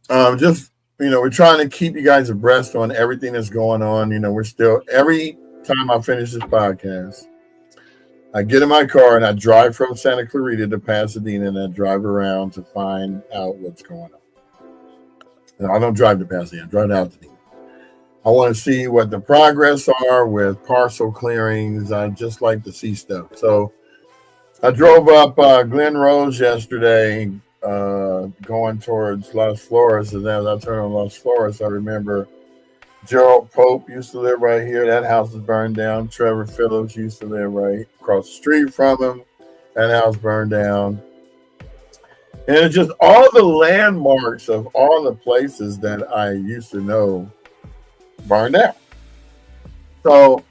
we're trying to keep you guys abreast on everything that's going on. We're still, every time I finish this podcast, I get in my car and I drive from Santa Clarita to Pasadena, and I drive around to find out what's going on. And I don't drive to Pasadena, I drive out to Pasadena. I want to see what the progress are with parcel clearings. I just like to see stuff. So I drove up Glen Rose yesterday, going towards Las Flores. And as I turned on Las Flores, I remember Gerald Pope used to live right here. That house is burned down. Trevor Phillips used to live right across the street from him. That house burned down. And it's just all the landmarks of all the places that I used to know burned out. So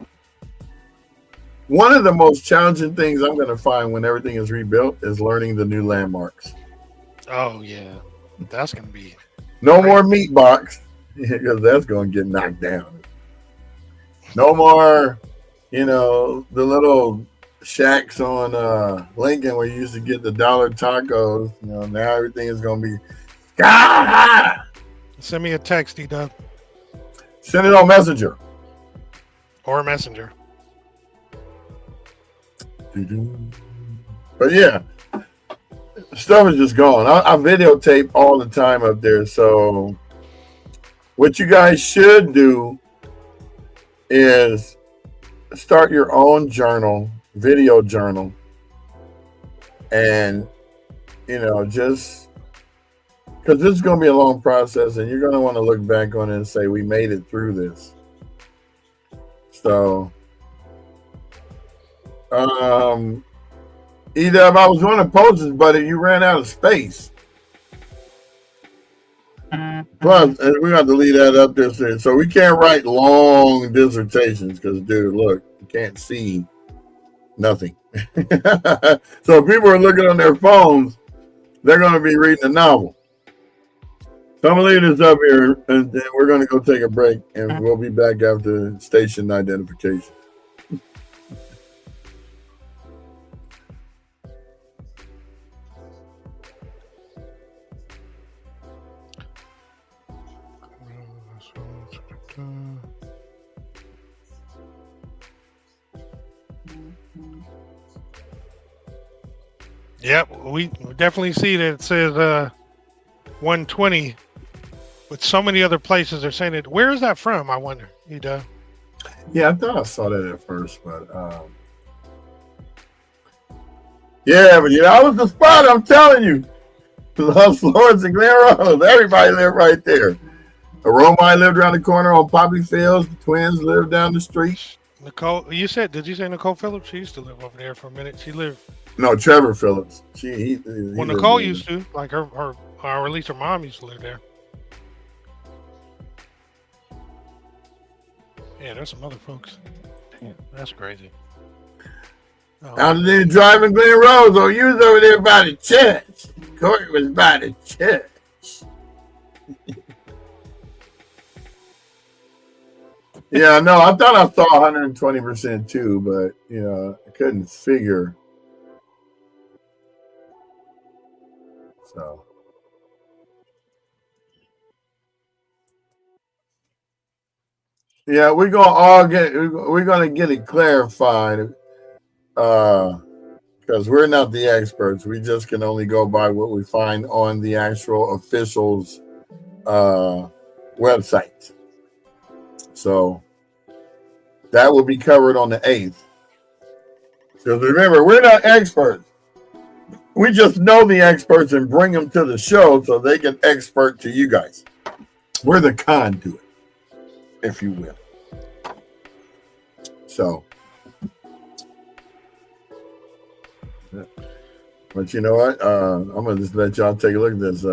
one of the most challenging things I'm going to find when everything is rebuilt is learning the new landmarks.
Oh, yeah. That's going to be...
No more meat box, because that's going to get knocked down. No more, the little shacks on Lincoln where you used to get the $1 tacos. Now everything is going to be sky high.
Send me a text, E-Dub.
Send it on Messenger.
Or Messenger.
But yeah, stuff is just gone. I videotape all the time up there. So what you guys should do is start your own journal, video journal. And, just because this is going to be a long process, and you're going to want to look back on it and say, we made it through this. So, either if I was going to post this, but you ran out of space. Plus, we got to leave that up there soon. So we can't write long dissertations because, dude, look, you can't see nothing. So if people are looking on their phones, they're going to be reading a novel. So I'm going to leave this up here, and then we're going to go take a break, and we'll be back after station identification.
Yep, we definitely see that it says 120, but so many other places are saying it. Where is that from, I wonder?
Yeah, I thought I saw that at first, but yeah, but that was the spot, I'm telling you. Las Flores and Glen Rose, everybody lived right there. Romine lived around the corner on Poppy Fields. The twins lived down the street.
Nicole, did you say Nicole Phillips? She used to live over there for a minute. She lived.
No, Trevor Phillips.
Well, Nicole used to, like her, or at least her mom used to live there. Yeah, there's some other folks. Damn, that's crazy.
I was there driving Glen Rose. Oh, you was over there by the church. Corey was by the church. Yeah, no, I thought I saw 120% too, but I couldn't figure. So yeah, we're gonna get it clarified, because we're not the experts. We just can only go by what we find on the actual official's website. So that will be covered on the 8th. Because remember, we're not experts. We just know the experts and bring them to the show so they can expert to you guys. We're the conduit, if you will. So, but you know what? I'm going to just let y'all take a look at this.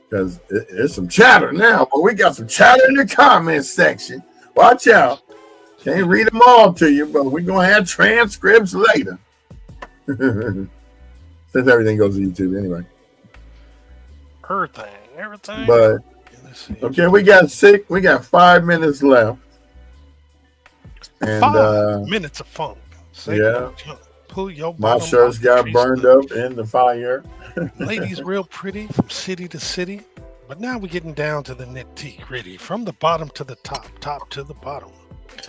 Because it's some chatter now, but we got some chatter in the comments section. Watch out. Can't read them all to you, but we're going to have transcripts later. Since everything goes to YouTube anyway.
Everything.
But, okay, we got 5 minutes left. And
5 minutes of funk.
Yeah.
Pull your
my shirts got burned up in the fire.
Ladies real pretty from city to city. But now we're getting down to the nitty gritty. From the bottom to the top, top to the bottom.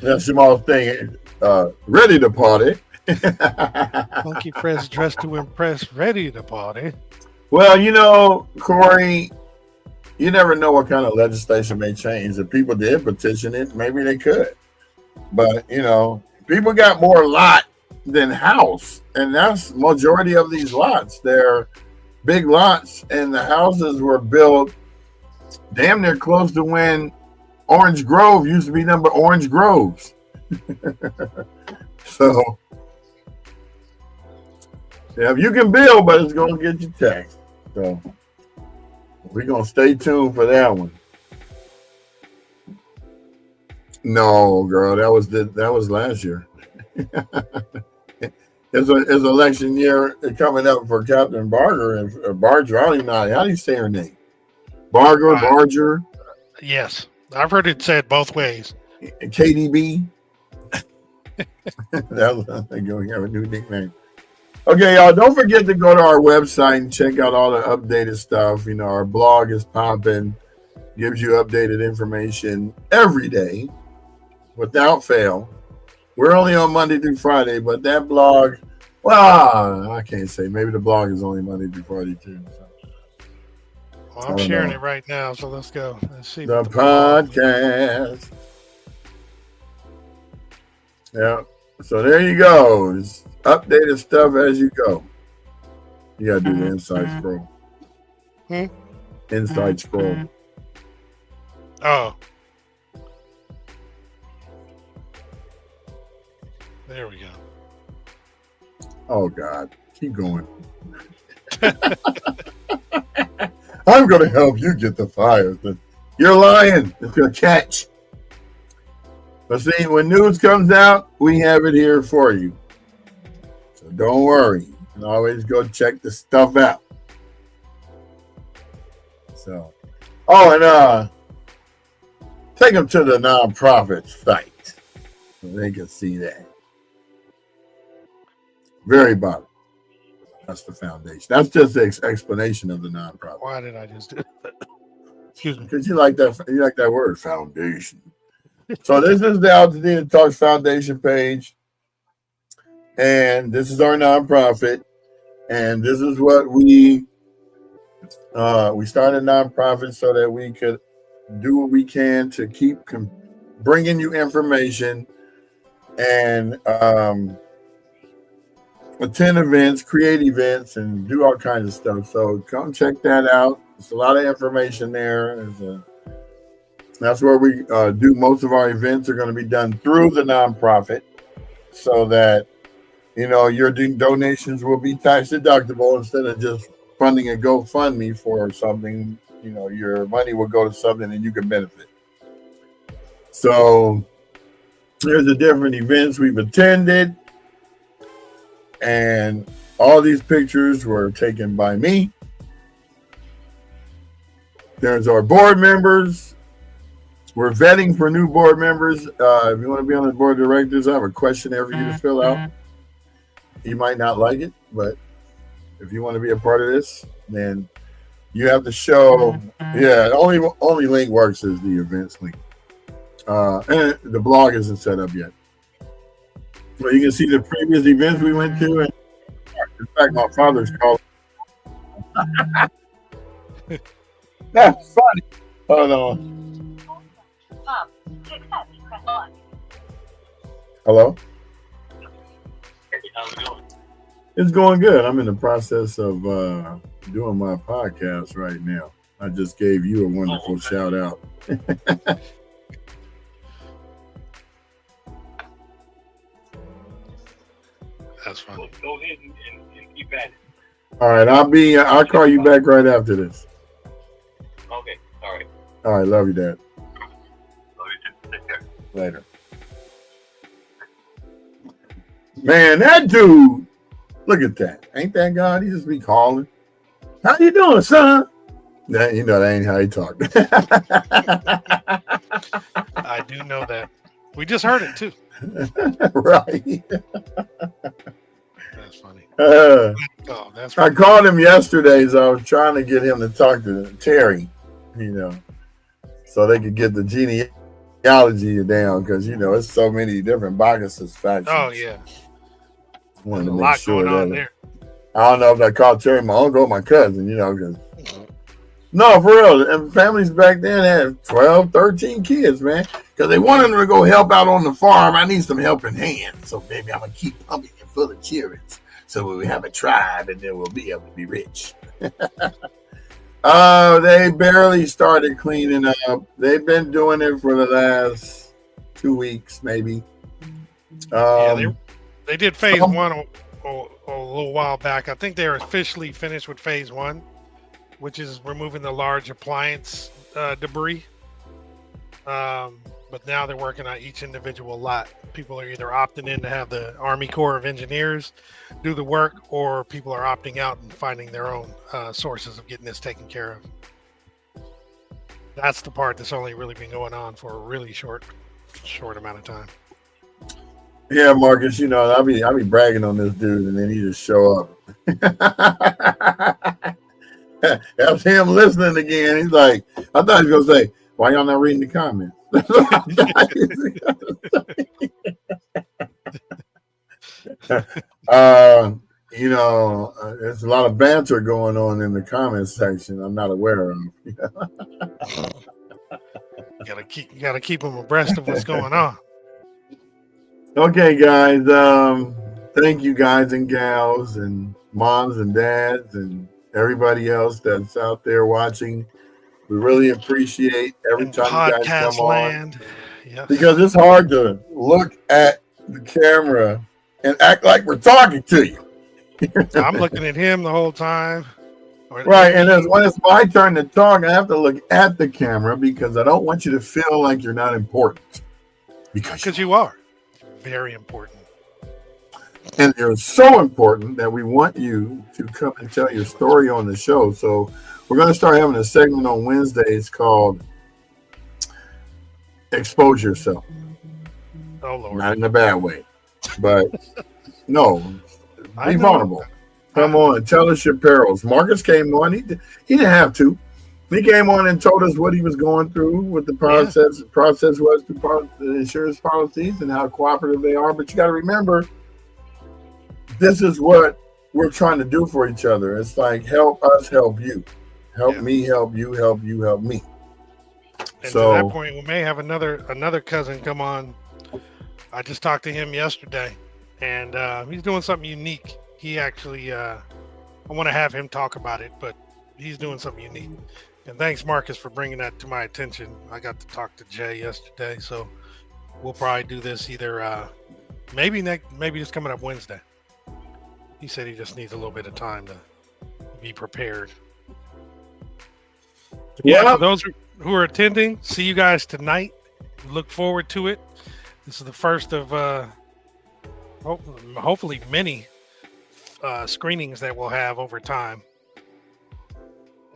That's Jamal's thing. Ready to party.
Funky Fresh dressed to impress, ready to party.
Well, Corey, you never know what kind of legislation may change. If people did petition it, maybe they could. But people got more lot than house, and that's majority of these lots. They're big lots, and the houses were built damn near close to when Orange Grove used to be number Orange Groves. So, yeah, you can build, but it's going to get you taxed. So, we're going to stay tuned for that one. No, girl, that was last year. It's election year coming up for Captain Barger and Barger. I don't even know how do you say her name. Barger.
Yes, I've heard it said both ways.
KDB. I think we have a new nickname. Okay, y'all, don't forget to go to our website and check out all the updated stuff. Our blog is popping, gives you updated information every day without fail. We're only on Monday through Friday, but that blog, well, I can't say. Maybe the blog is only Monday through Friday too. So.
Well, I'm sharing it right now, so let's go. Let's see.
The podcast. Yeah. So there you go. It's updated stuff as you go. You gotta do the inside scroll. Inside scroll.
Oh. There we go.
Oh God. Keep going. I'm gonna help you get the fire. You're lying. It's gonna catch. But see, when news comes out, we have it here for you. So don't worry. You can always go check the stuff out. So, and take them to the nonprofit site so they can see that. Very bottom. That's the foundation. That's just the explanation of the nonprofit.
Why did I just do that? Excuse me.
Because you like that word, foundation. So this is the Altadena Talks Foundation page, and this is our nonprofit, and this is what we started a nonprofit so that we could do what we can to keep bringing you information and attend events, create events, and do all kinds of stuff. So come check that out. There's a lot of information there. That's where we do most of our events are going to be done through the nonprofit so that, your donations will be tax deductible instead of just funding a GoFundMe for something. Your money will go to something and you can benefit. So there's the different events we've attended, and all these pictures were taken by me. There's our board members. We're vetting for new board members. If you want to be on the board of directors, I have a questionnaire for you to fill out. You might not like it, but if you want to be a part of this, then you have to show. Yeah, only link works is the events link. And the blog isn't set up yet. But you can see the previous events we went to. And in fact, my father's called. That's funny. Hold on. Hello?
How's it going?
It's going good. I'm in the process of doing my podcast right now. I just gave you a wonderful shout out.
That's funny.
Go ahead and keep at it.
All right, I'll call you back right after this.
Okay, all right.
All right, love you, Dad.
Love you too. Take care.
Later. Man, that dude, look at that. Ain't that God? He just be calling. How you doing, son? That ain't how he talk.
I do know that. We just heard it too.
Right.
That's funny.
That's funny. I called him yesterday, so I was trying to get him to talk to Terry, so they could get the theology you down because it's so many different Bacchus factions.
Oh yeah,
Wanted
there's
to
a
make
lot
sure
going on
that
there.
I don't know if I called Terry my uncle or my cousin, because no, for real. And families back then had 12, 13 kids, man. Because they wanted them to go help out on the farm. I need some helping hands. So, baby, I'm going to keep pumping it full of children. So we have a tribe and then we'll be able to be rich. They barely started cleaning up. They've been doing it for the last 2 weeks, maybe.
Yeah, they did phase one a little while back. I think they're officially finished with phase one, which is removing the large appliance debris. But now they're working on each individual lot. People are either opting in to have the Army Corps of Engineers do the work, or people are opting out and finding their own sources of getting this taken care of. That's the part that's only really been going on for a really short amount of time.
Yeah, Marcus, I'll be bragging on this dude and then he just show up. That's him listening again. He's like, I thought he was going to say, why y'all not reading the comments? There's a lot of banter going on in the comments section I'm not aware of.
You gotta keep them abreast of what's going on.
Okay, guys. Thank you, guys and gals, and moms and dads, and everybody else that's out there watching. We really appreciate every time you guys come on.
Yes.
Because it's hard to look at the camera and act like we're talking to you.
I'm looking at him the whole time.
Right, and when it's my turn to talk, I have to look at the camera because I don't want you to feel like you're not important.
Because you are very important.
And you're so important that we want you to come and tell your story on the show. So we're going to start having a segment on Wednesdays called Expose Yourself.
Oh, Lord.
Not in a bad way, but no, be vulnerable. Come on, tell us your perils. Marcus came on. He didn't have to. He came on and told us what he was going through, what the process was to the insurance policies and how cooperative they are. But you got to remember, this is what we're trying to do for each other. It's like, help us, help you. Help me, help you, help you, help me.
And to that point, we may have another cousin come on. I just talked to him yesterday, and he's doing something unique. He actually, I want to have him talk about it, but he's doing something unique. And thanks, Marcus, for bringing that to my attention. I got to talk to Jay yesterday, so we'll probably do this either maybe just coming up Wednesday. He said he just needs a little bit of time to be prepared. Yeah, for those who are attending, see you guys tonight. Look forward to it. This is the first of hopefully many screenings that we'll have over time.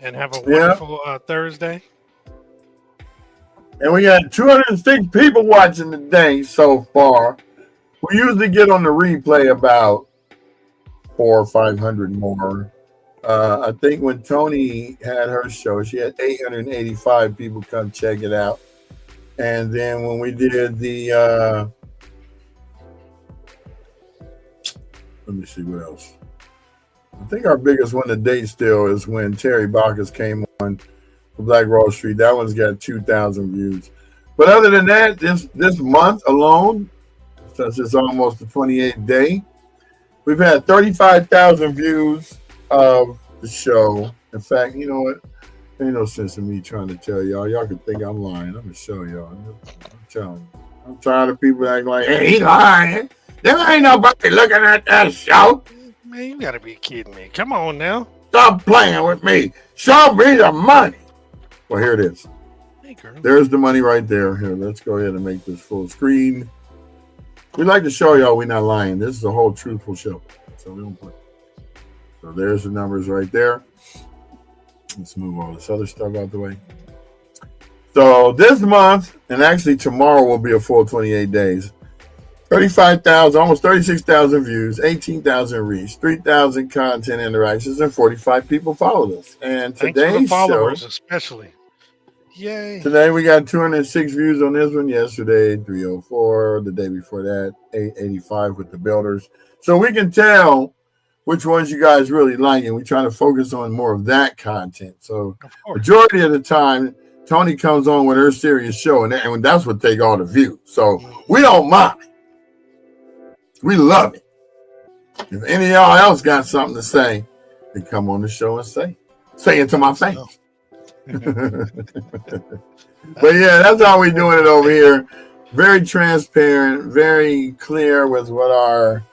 And have a wonderful Thursday.
And we got 206 people watching today so far. We usually get on the replay about 400 or 500 more. I think when Tony had her show, she had 885 people come check it out. And then when we did the, let me see what else. I think our biggest one to date still is when Terry Bacchus came on the Black Wall Street. That one's got 2,000 views. But other than that, this month alone, since it's almost the 28th day, we've had 35,000 views of the show. In fact, you know what? There ain't no sense in me trying to tell y'all. Y'all can think I'm lying. I'm going to show y'all. I'm telling you. I'm tired of people acting like, hey, he's lying. There ain't nobody looking at that show.
Man, you gotta be kidding me. Come on now.
Stop playing with me. Show me the money. Well, here it is.
Hey, girl.
There's the money right there. Here, let's go ahead and make this full screen. We'd like to show y'all we're not lying. This is a whole truthful show. So we don't play. So there's the numbers right there. Let's move all this other stuff out the way. So this month, and actually tomorrow will be a full 28 days. 35,000, almost 36,000 views, 18,000 reach, 3,000 content interactions, and 45 people followed us. And
thanks for the
today's
followers,
show,
especially. Yay.
Today we got 206 views on this one. Yesterday, 304. The day before that, 885 with the builders. So we can tell which ones you guys really like, and we try to focus on more of that content. So majority of the time, Tony comes on with her serious show, and that's what take all the views. So we don't mind. We love it. If any of y'all else got something to say, then come on the show and say it to my face. But yeah, that's how we're doing it over here. Very transparent, very clear with what our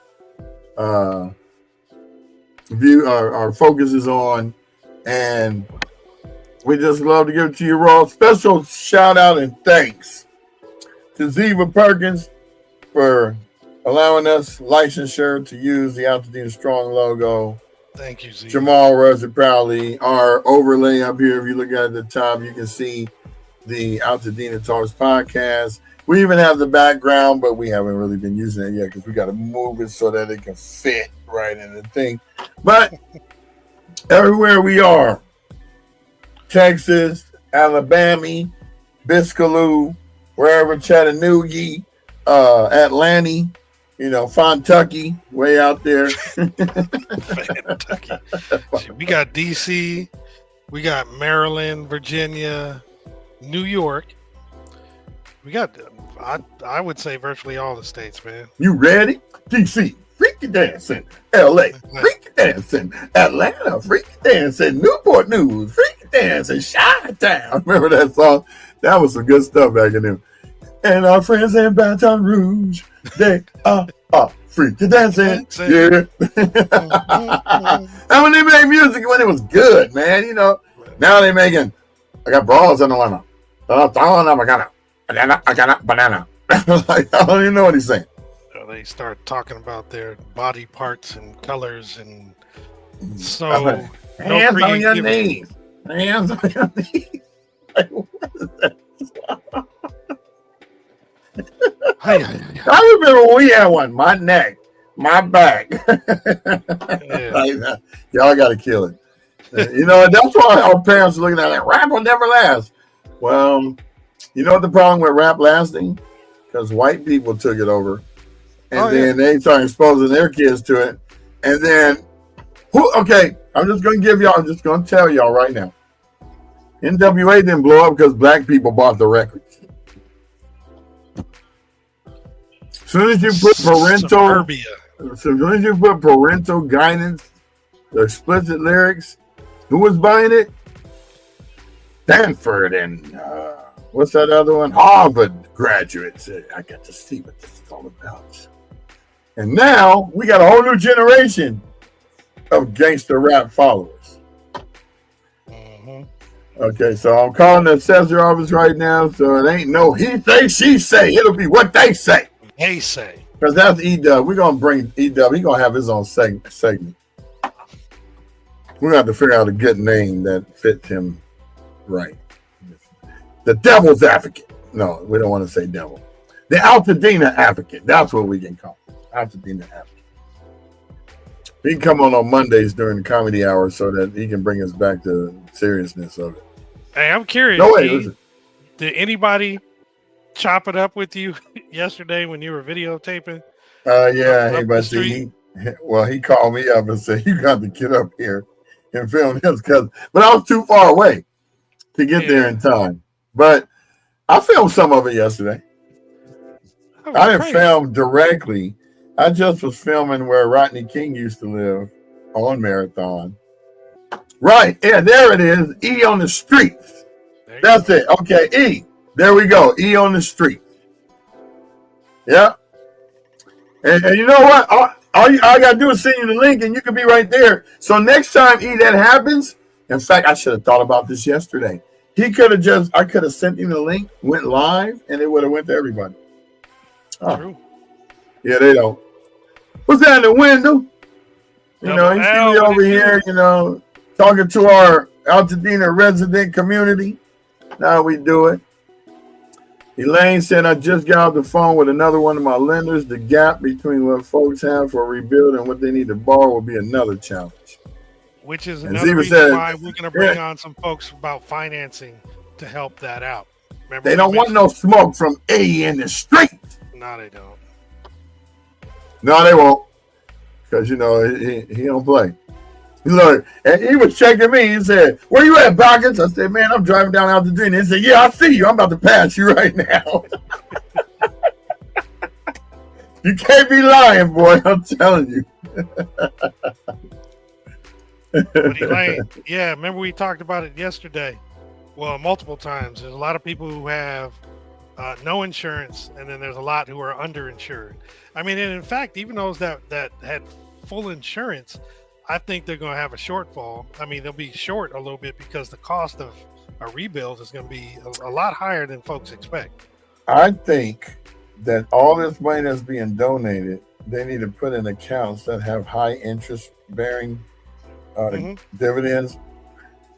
our focus is on, and we just love to give it to you raw. Special shout out and thanks to Ziva Perkins for allowing us licensure to use the Altadena Strong logo.
Thank you, Ziva.
Jamal runs it proudly. Our overlay up here, if you look at the top, you can see the Altadena Talks podcast. We even have the background, but we haven't really been using it yet because we got to move it so that it can fit right in the thing. But everywhere we are, Texas, Alabama, Biscaloo, wherever, Chattanooga, Atlanta, Fontucky, way out there.
Kentucky. We got DC, we got Maryland, Virginia, New York. We got, I would say, virtually all the states, man.
You ready? DC, freaky dancing. LA, freaky dancing. Atlanta, freaky dancing. Newport News, freaky dancing. Chi-Town. Remember that song? That was some good stuff back in there. And our friends in Baton Rouge, they are freaky dancing. Yeah. And when they made music, when it was good, man, now they making, I got bras in the lemon. I got banana. Like, I don't even know what he's saying.
They start talking about their body parts and colors, and so
hands on your knees. Hands on your knees. Like, what is that? I remember when we had one. My neck, my back. Like, y'all got to kill it. That's why our parents are looking at it. Rap will never last. Well, you know what the problem with rap lasting? Because white people took it over, and then they started exposing their kids to it. And then, okay, I'm just going to tell y'all right now. NWA didn't blow up because black people bought the records. As soon as you put parental guidance, the explicit lyrics, who was buying it? Stanford and what's that other one? Harvard graduates. I got to see what this is all about. And now we got a whole new generation of gangster rap followers.
Mm-hmm.
Okay, so I'm calling the assessor office right now, so it ain't no he say, she say. It'll be what they say.
They say.
Because that's E-Dub. We're going to bring E-Dub. He's going to have his own segment. We're going to have to figure out a good name that fits him right. The Devil's Advocate. No, we don't want to say devil. The Altadena Advocate. That's what we can call him. Altadena Advocate. He can come on Mondays during the comedy hour so that he can bring us back to the seriousness of it.
Hey, I'm curious.
No way.
Did anybody chop it up with you yesterday when you were videotaping?
Yeah. But he called me up and said, you got to get up here and film this. But I was too far away to get there in time. But I filmed some of it yesterday. I didn't film directly. I just was filming where Rodney King used to live on Marathon. Right. Yeah, there it is. E on the streets. That's it. Okay, E. There we go. E on the street. Yeah. And you know what? All I got to do is send you the link and you can be right there. So next time, E, that happens, in fact, I should have thought about this yesterday. I could have sent him the link, went live, and it would have went to everybody. Oh. True. Yeah, they don't. What's that in the window? You see me over here, talking to our Altadena resident community. Now we do it. Elaine said, I just got off the phone with another one of my lenders. The gap between what folks have for rebuild and what they need to borrow will be another challenge.
Which is another reason why we're going to bring on some folks about financing to help that out. Remember,
They don't want no smoke from A in the street.
No, they don't.
No, they won't. Because, he don't play. Look, and he was checking me. He said, "Where you at, Pockets?" I said, "Man, I'm driving down Altadena." He said, "Yeah, I see you. I'm about to pass you right now." You can't be lying, boy. I'm telling you.
But Elaine, yeah, remember we talked about it yesterday. Well, multiple times. There's a lot of people who have no insurance, and then there's a lot who are underinsured. I mean, and in fact, even those that had full insurance, I think they're going to have a shortfall. I mean, they'll be short a little bit because the cost of a rebuild is going to be a lot higher than folks expect.
I think that all this money that's being donated, they need to put in accounts that have high interest bearing dividends,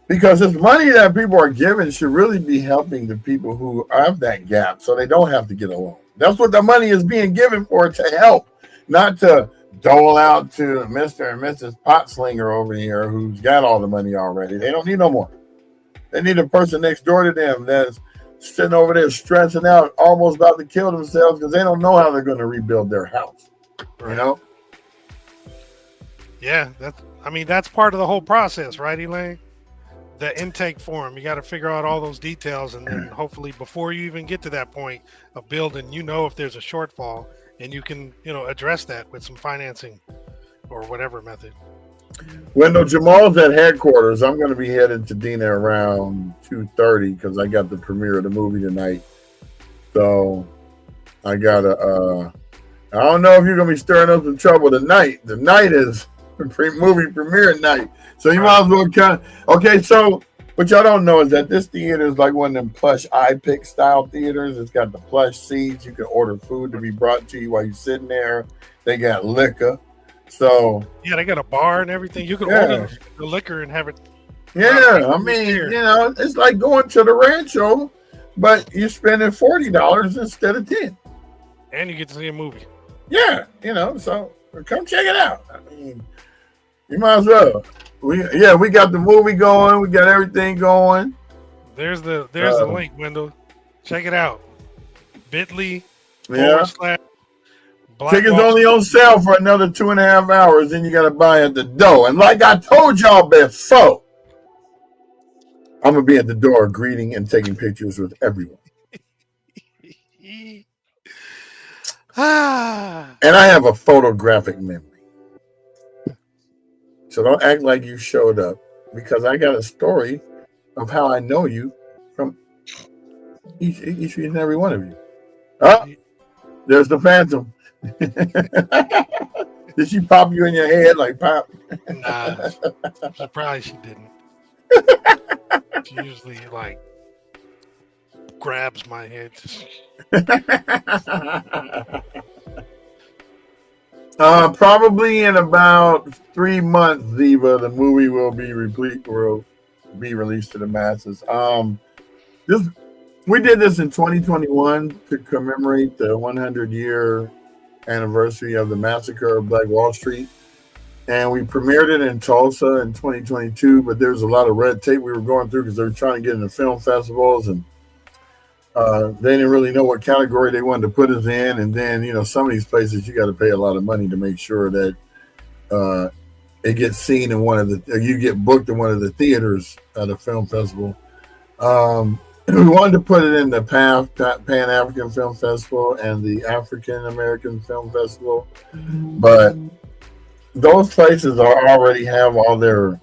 because this money that people are giving should really be helping the people who have that gap so they don't have to get a loan. That's what the money is being given for, to help, not to dole out to Mr. and Mrs. Potslinger over here who's got all the money already. They don't need no more. They need a person next door to them that's sitting over there stressing out, almost about to kill themselves because they don't know how they're going to rebuild their house. Right.
Yeah, that's part of the whole process, right, Elaine? The intake form, you got to figure out all those details, and then hopefully before you even get to that point of building, if there's a shortfall, and you can, address that with some financing or whatever method.
When Jamal's at headquarters, I'm going to be headed to Dina around 2:30 because I got the premiere of the movie tonight. So I gotta. I don't know if you're going to be stirring up some trouble tonight. The night is movie premiere night, so you might as well Okay, so what y'all don't know is that this theater is like one of them plush iPick style theaters. It's got the plush seats. You can order food to be brought to you while you're sitting there. They got liquor. So
yeah, they got a bar and everything. You can order the liquor and have it.
Yeah, I mean, it's like going to the Rancho, but you're spending $40 instead of $10.
And you get to see a movie.
Yeah, so come check it out. I mean, you might as well. We got the movie going. We got everything going.
There's the link, Wendell. Check it out. Bit.ly /
Tickets only on sale for another 2.5 hours. Then you got to buy at the door. And like I told y'all before, I'm going to be at the door greeting and taking pictures with everyone. And I have a photographic memory. So don't act like you showed up, because I got a story of how I know you from each and every one of you. Oh, there's the Phantom. Did she pop you in your head like pop?
Nah, surprised she didn't. She usually grabs my head.
Probably in about 3 months, Ziva, the movie will be released to the masses. We did this in 2021 to commemorate the 100-year anniversary of the massacre of Black Wall Street, and we premiered it in Tulsa in 2022. But there's a lot of red tape we were going through because they were trying to get into film festivals, and they didn't really know what category they wanted to put us in. And then, some of these places you got to pay a lot of money to make sure that it gets seen in you get booked in one of the theaters at a film festival. We wanted to put it in the Pan-African Film Festival and the African American Film Festival, but those places already have all their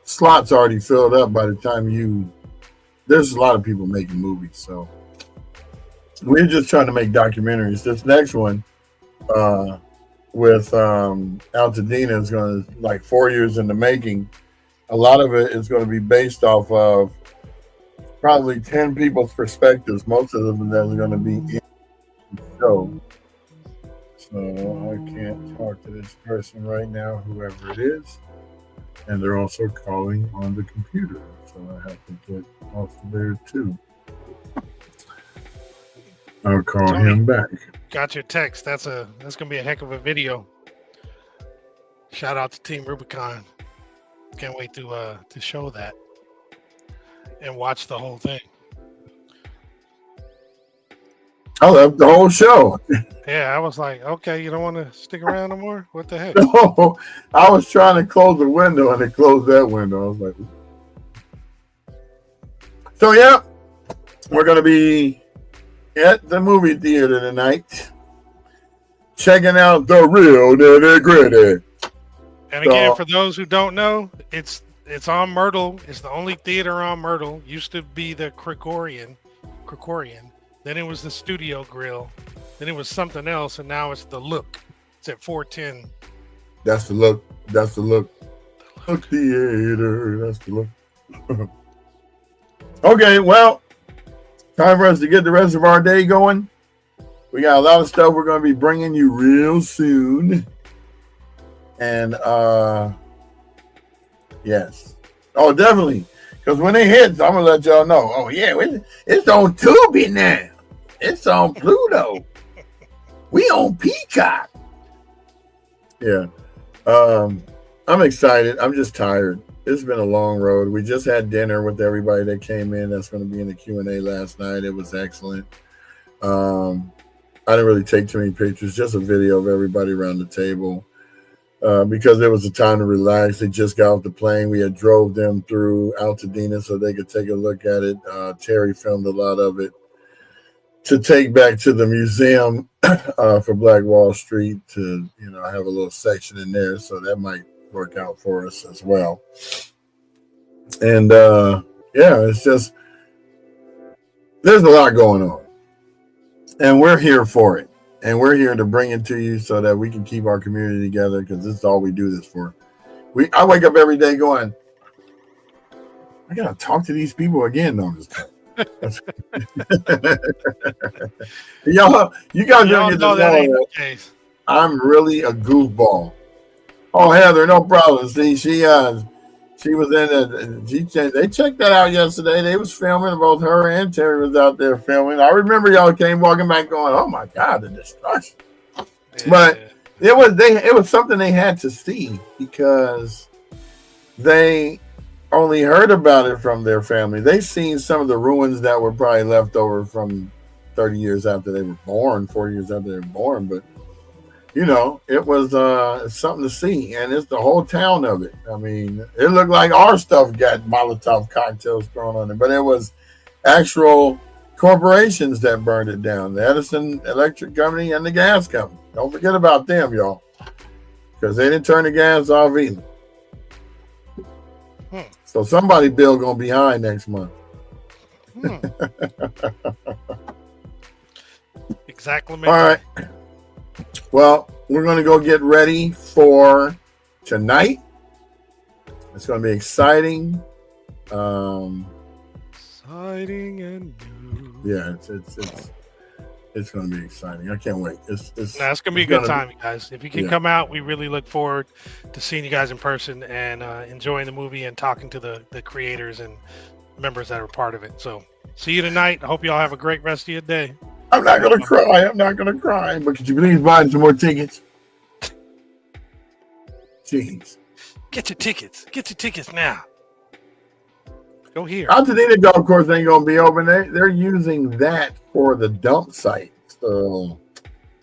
slots already filled up by the time there's a lot of people making movies, so we're just trying to make documentaries. This next one with Altadena is going to 4 years in the making. A lot of it is going to be based off of probably 10 people's perspectives. Most of them are going to be in the show. So I can't talk to this person right now, whoever it is. And they're also calling on the computer. So I have to get off there too. I'll call him back.
Got your text. That's gonna be a heck of a video. Shout out to Team Rubicon. Can't wait to show that. and watch the whole thing.
I love the whole show.
Yeah, I was like, okay, you don't want to stick around no more? What the heck?
No, I was trying to close the window and it closed that window. I was like, so yeah, we're gonna be at the movie theater tonight, checking out the real nitty gritty.
And again, for those who don't know, it's on Myrtle. It's the only theater on Myrtle. Used to be the Krikorian. Then it was the Studio Grill. Then it was something else, and now it's the Look. It's at 410.
That's the Look. That's the Look. Look theater. That's the Look. Okay, well, time for us to get the rest of our day going. We got a lot of stuff we're going to be bringing you real soon. And, yes. Oh, definitely. Because when it hits, I'm going to let y'all know. Oh, yeah, it's on Tubi now. It's on Pluto. We on Peacock. Yeah. I'm excited. I'm just tired. It's been a long road. We just had dinner with everybody that came in. That's going to be in the Q&A last night. It was excellent. I didn't really take too many pictures, just a video of everybody around the table because there was a time to relax. They just got off the plane. We had drove them through Altadena so they could take a look at it. Terry filmed a lot of it to take back to the museum for Black Wall Street to, have a little section in there. So that might work out for us as well. And it's just, there's a lot going on. And we're here for it. And we're here to bring it to you so that we can keep our community together because this is all we do this for. I wake up every day going, I got to talk to these people again on this time. Y'all, you guys don't get to know that ain't the case. I'm really a goofball. Oh, Heather, no problem. See, she was in they checked that out yesterday. They was filming. Both her and Terry was out there filming. I remember y'all came walking back going, oh my God, the destruction. Yeah. But it was something they had to see because they only heard about it from their family. They seen some of the ruins that were probably left over from 30 years after they were born, 40 years after they were born. But, it was something to see. And it's the whole town of it. I mean, it looked like our stuff got Molotov cocktails thrown on it. But it was actual corporations that burned it down. The Edison Electric Company and the gas company. Don't forget about them, y'all. Because they didn't turn the gas off either. So somebody bill gonna be high next month.
Exactly.
All right. Well, we're gonna go get ready for tonight. It's gonna be exciting.
Exciting and new.
Yeah, it's gonna be exciting. I can't wait. It's
gonna be a good time, you guys. If you can come out, we really look forward to seeing you guys in person and enjoying the movie and talking to the creators and members that are part of it. So see you tonight. I hope you all have a great rest of your day.
I'm not gonna cry. But could you please buy some more tickets? Jeez.
Get your tickets now. Go here.
Altadena Golf Course ain't gonna be open. They're using that for the dump site. So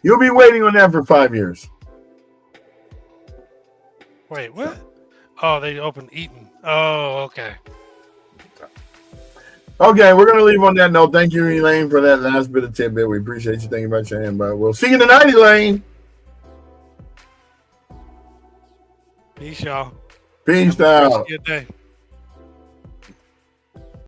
you'll be waiting on that for 5 years.
Wait, what? Oh, they opened Eaton. Oh, okay.
Okay, we're gonna leave on that note. Thank you, Elaine, for that last bit of tidbit. We appreciate you thinking about your hand, but we'll see you tonight, Elaine.
Peace, y'all.
Peace out.
Good day.